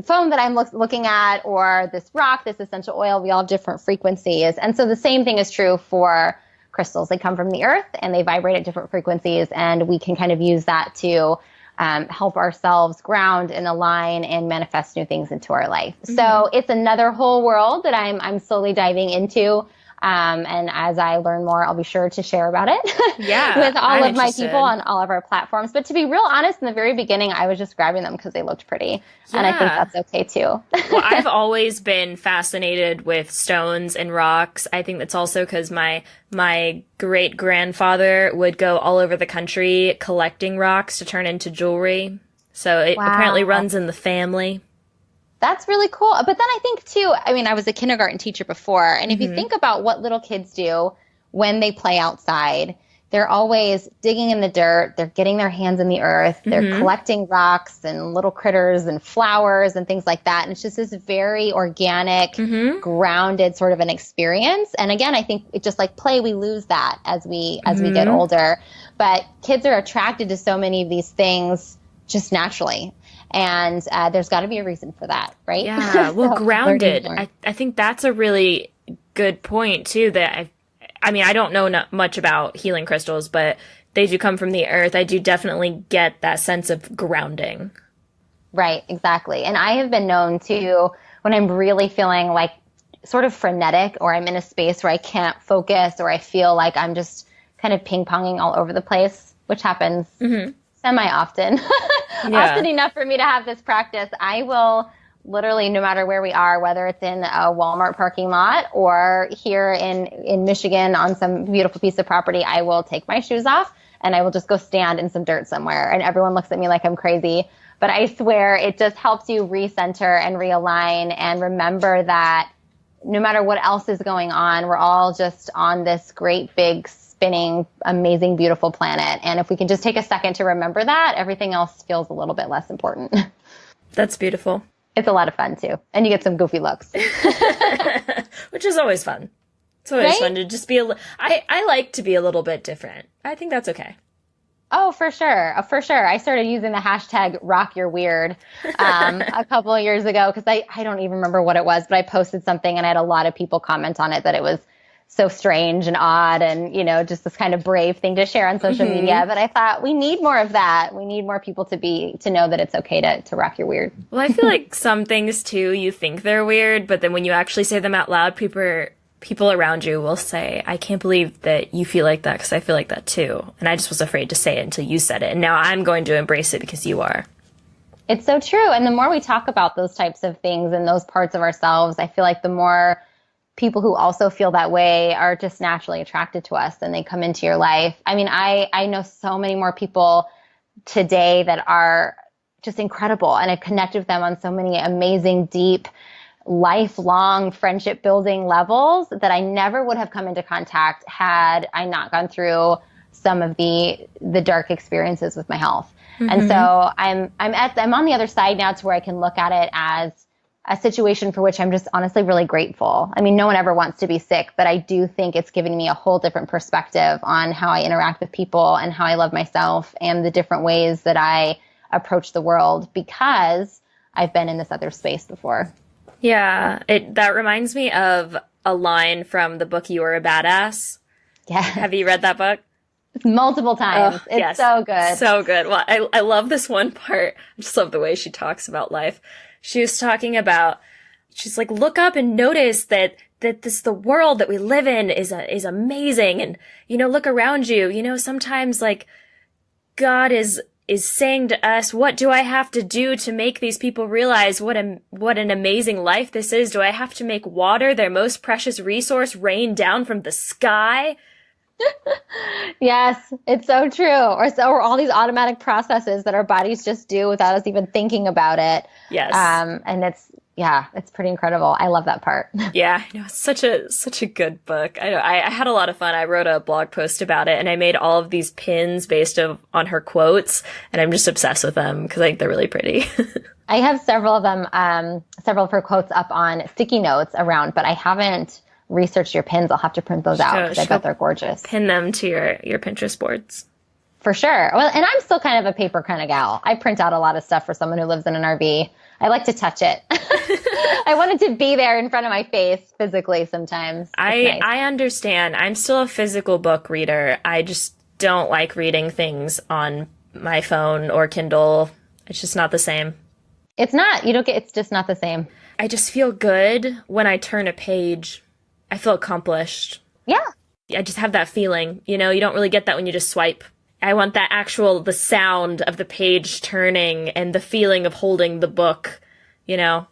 phone that I'm looking at, or this rock, this essential oil. We all have different frequencies. And so the same thing is true for crystals. They come from the earth, and they vibrate at different frequencies, and we can kind of use that to help ourselves ground and align and manifest new things into our life. So it's another whole world that I'm slowly diving into. And as I learn more, I'll be sure to share about it with all of my people on all of our platforms. But to be real honest, in the very beginning, I was just grabbing them because they looked pretty. Yeah. And I think that's okay too. Well, I've always been fascinated with stones and rocks. I think that's also because my great grandfather would go all over the country collecting rocks to turn into jewelry. So it apparently runs in the family. That's really cool. But then I think too, I mean, I was a kindergarten teacher before. And if you think about what little kids do when they play outside, they're always digging in the dirt. They're getting their hands in the earth. They're collecting rocks and little critters and flowers and things like that. And it's just this very organic, grounded sort of an experience. And again, I think it just like play, we lose that as we get older. But kids are attracted to so many of these things just naturally. And there's got to be a reason for that, right? Yeah, well, grounded. I think that's a really good point, too, that I mean, I don't know much about healing crystals, but they do come from the earth. I do definitely get that sense of grounding. Right, exactly. And I have been known to, when I'm really feeling like sort of frenetic, or I'm in a space where I can't focus, or I feel like I'm just kind of ping-ponging all over the place, which happens semi-often, often enough for me to have this practice, I will literally, no matter where we are, whether it's in a Walmart parking lot or here in Michigan on some beautiful piece of property, I will take my shoes off and I will just go stand in some dirt somewhere. And everyone looks at me like I'm crazy. But I swear it just helps you recenter and realign and remember that no matter what else is going on, we're all just on this great big spinning, amazing, beautiful planet. And if we can just take a second to remember that, everything else feels a little bit less important. That's beautiful. It's a lot of fun too. And you get some goofy looks. Which is always fun. It's always fun to just be I like to be a little bit different. I think that's okay. Oh, for sure. For sure. I started using the hashtag #RockYourWeird a couple of years ago because I don't even remember what it was, but I posted something and I had a lot of people comment on it that it was so strange and odd and, you know, just this kind of brave thing to share on social media. But I thought we need more of that. We need more people to know that it's okay to rock your weird. Well, I feel like some things too, you think they're weird, but then when you actually say them out loud, people people around you will say, I can't believe that you feel like that because I feel like that too. And I just was afraid to say it until you said it. And now I'm going to embrace it because you are. It's so true. And the more we talk about those types of things and those parts of ourselves, I feel like the more people who also feel that way are just naturally attracted to us and they come into your life. I mean, I know so many more people today that are just incredible. And I've connected with them on so many amazing, deep, lifelong friendship building levels that I never would have come into contact had I not gone through some of the dark experiences with my health. Mm-hmm. And so I'm on the other side now to where I can look at it as a situation for which I'm just honestly really grateful. I mean, no one ever wants to be sick, but I do think it's given me a whole different perspective on how I interact with people and how I love myself and the different ways that I approach the world because I've been in this other space before. Yeah, that reminds me of a line from the book You Are a Badass. Yeah. Have you read that book? Multiple times. It's yes. So good. So good. Well, I love this one part. I just love the way she talks about life. She was talking about, she's like, look up and notice that the world that we live in is amazing. And, look around you, sometimes like God is saying to us, what do I have to do to make these people realize what an amazing life this is? Do I have to make water, their most precious resource, rain down from the sky? Yes, it's so true. Or all these automatic processes that our bodies just do without us even thinking about it. Yes. And it's pretty incredible. I love that part. Yeah, it's such a good book. I had a lot of fun. I wrote a blog post about it and I made all of these pins based on her quotes and I'm just obsessed with them because I think they're really pretty. I have several of them, several of her quotes up on sticky notes around, but I haven't researched your pins. I'll have to print those out because I bet they're gorgeous. Pin them to your Pinterest boards. For sure. Well, and I'm still kind of a paper kind of gal. I print out a lot of stuff for someone who lives in an RV. I like to touch it. I want it to be there in front of my face physically sometimes. Nice. I understand. I'm still a physical book reader. I just don't like reading things on my phone or Kindle. It's just not the same. It's not. It's just not the same. I just feel good when I turn a page. I feel accomplished. Yeah. I just have that feeling. You don't really get that when you just swipe. I want that the sound of the page turning and the feeling of holding the book, Yes.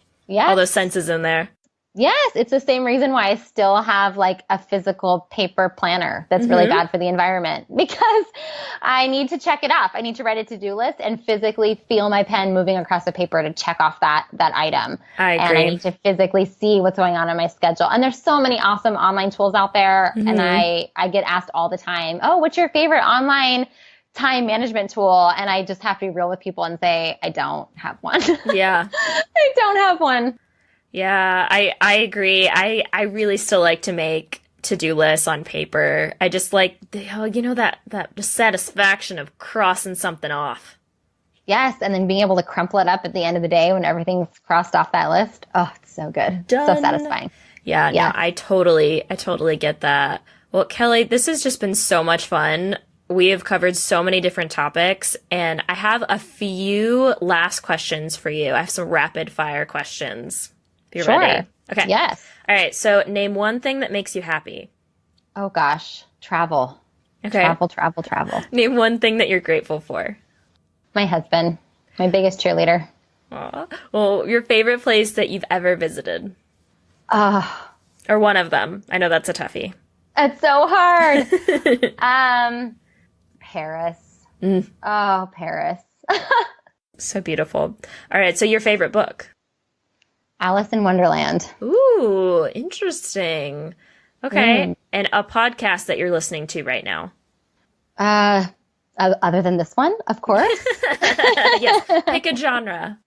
all those senses in there. Yes. It's the same reason why I still have like a physical paper planner that's really bad for the environment because I need to check it off. I need to write a to-do list and physically feel my pen moving across the paper to check off that item. I agree. And I need to physically see what's going on in my schedule. And there's so many awesome online tools out there. And I get asked all the time, oh, what's your favorite online time management tool? And I just have to be real with people and say, I don't have one. Yeah. I don't have one. Yeah, I agree. I really still like to make to-do lists on paper. I just like, that just satisfaction of crossing something off. Yes, and then being able to crumple it up at the end of the day when everything's crossed off that list. Oh, it's so good. Done. So satisfying. Yeah, no, I totally get that. Well, Kelley, this has just been so much fun. We have covered so many different topics, and I have a few last questions for you. I have some rapid fire questions. You're sure. ready? Okay. Yes. All right. So name one thing that makes you happy. Oh, gosh. Travel. Okay. Travel. Name one thing that you're grateful for. My husband. My biggest cheerleader. Aw. Well, your favorite place that you've ever visited. Or one of them. I know that's a toughie. It's so hard. Paris. Oh, Paris. So beautiful. All right. So your favorite book. Alice in Wonderland. Ooh, interesting. Okay. And a podcast that you're listening to right now. Other than this one, of course. Yes. Pick a genre.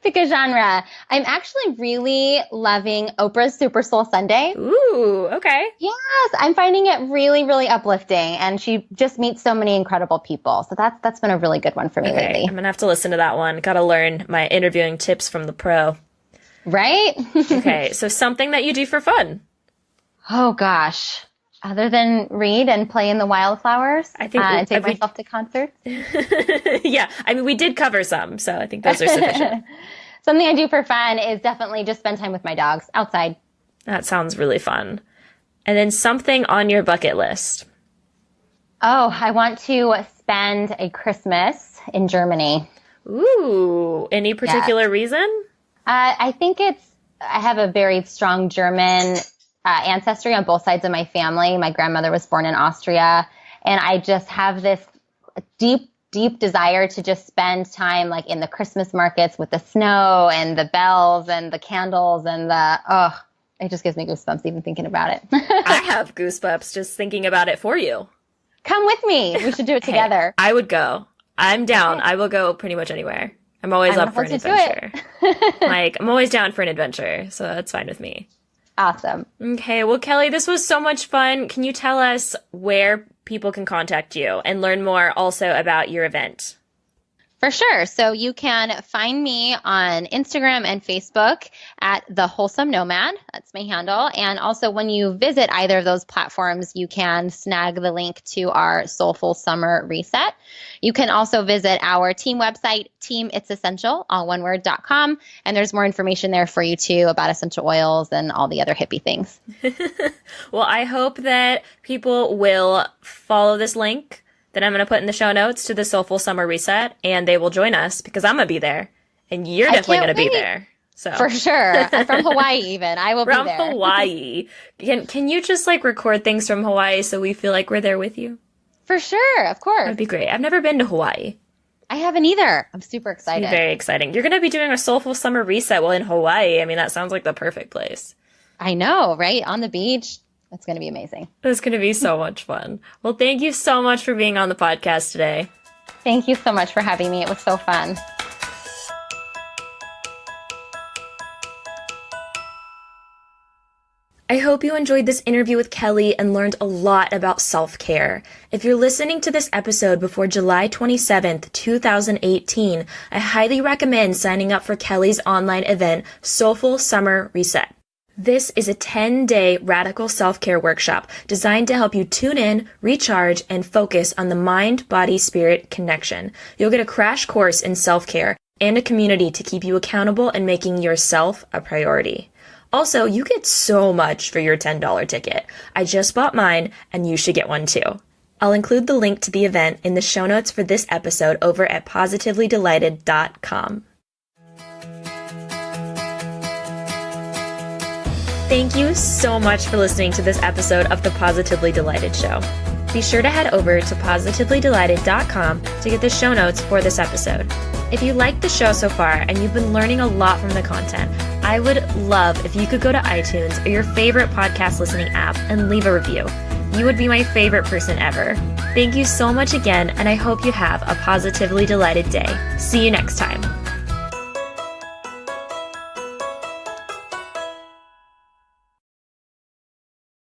Pick a genre. I'm actually really loving Oprah's Super Soul Sunday. Ooh, okay. Yes, I'm finding it really, really uplifting. And she just meets so many incredible people. So that's been a really good one for me lately. I'm going to have to listen to that one. Got to learn my interviewing tips from the pro. Right? Okay, so something that you do for fun. Oh, gosh. Other than read and play in the wildflowers, I think and take myself to concerts. Yeah, I mean, we did cover some, so I think those are sufficient. Something I do for fun is definitely just spend time with my dogs outside. That sounds really fun. And then something on your bucket list. Oh, I want to spend a Christmas in Germany. Ooh, any particular reason? I think I have a very strong German ancestry on both sides of my family. My grandmother was born in Austria, and I just have this deep desire to just spend time like in the Christmas markets with the snow and the bells and the candles and it just gives me goosebumps even thinking about it. I have goosebumps just thinking about it for you. Come with me. We should do it together. I would go. I'm down. I will go pretty much anywhere. I'm always up for an adventure. I'm always down for an adventure, so that's fine with me. Awesome. Okay, well, Kelley, this was so much fun. Can you tell us where people can contact you and learn more also about your event? For sure. So you can find me on Instagram and Facebook at the Wholesome Nomad. That's my handle. And also when you visit either of those platforms, you can snag the link to our Soulful Summer Reset. You can also visit our team website, teamitsessential, all one word.com. And there's more information there for you too about essential oils and all the other hippie things. Well, I hope that people will follow this link that I'm going to put in the show notes to the Soulful Summer Reset, and they will join us because I'm going to be there, and you're definitely going to be there. So for sure. I'm from Hawaii even. I will be there. From Hawaii. Can you just record things from Hawaii so we feel like we're there with you? For sure. Of course. That'd be great. I've never been to Hawaii. I haven't either. I'm super excited. It's very exciting. You're going to be doing a Soulful Summer Reset while in Hawaii. I mean, that sounds like the perfect place. I know, right? On the beach. It's going to be amazing. It's going to be so much fun. Well, thank you so much for being on the podcast today. Thank you so much for having me. It was so fun. I hope you enjoyed this interview with Kelley and learned a lot about self-care. If you're listening to this episode before July 27th, 2018, I highly recommend signing up for Kelley's online event, Soulful Summer Reset. This is a 10-day radical self-care workshop designed to help you tune in, recharge, and focus on the mind-body-spirit connection. You'll get a crash course in self-care and a community to keep you accountable and making yourself a priority. Also, you get so much for your $10 ticket. I just bought mine, and you should get one too. I'll include the link to the event in the show notes for this episode over at positivelydelighted.com. Thank you so much for listening to this episode of the Positively Delighted Show. Be sure to head over to positivelydelighted.com to get the show notes for this episode. If you liked the show so far and you've been learning a lot from the content, I would love if you could go to iTunes or your favorite podcast listening app and leave a review. You would be my favorite person ever. Thank you so much again, and I hope you have a positively delighted day. See you next time.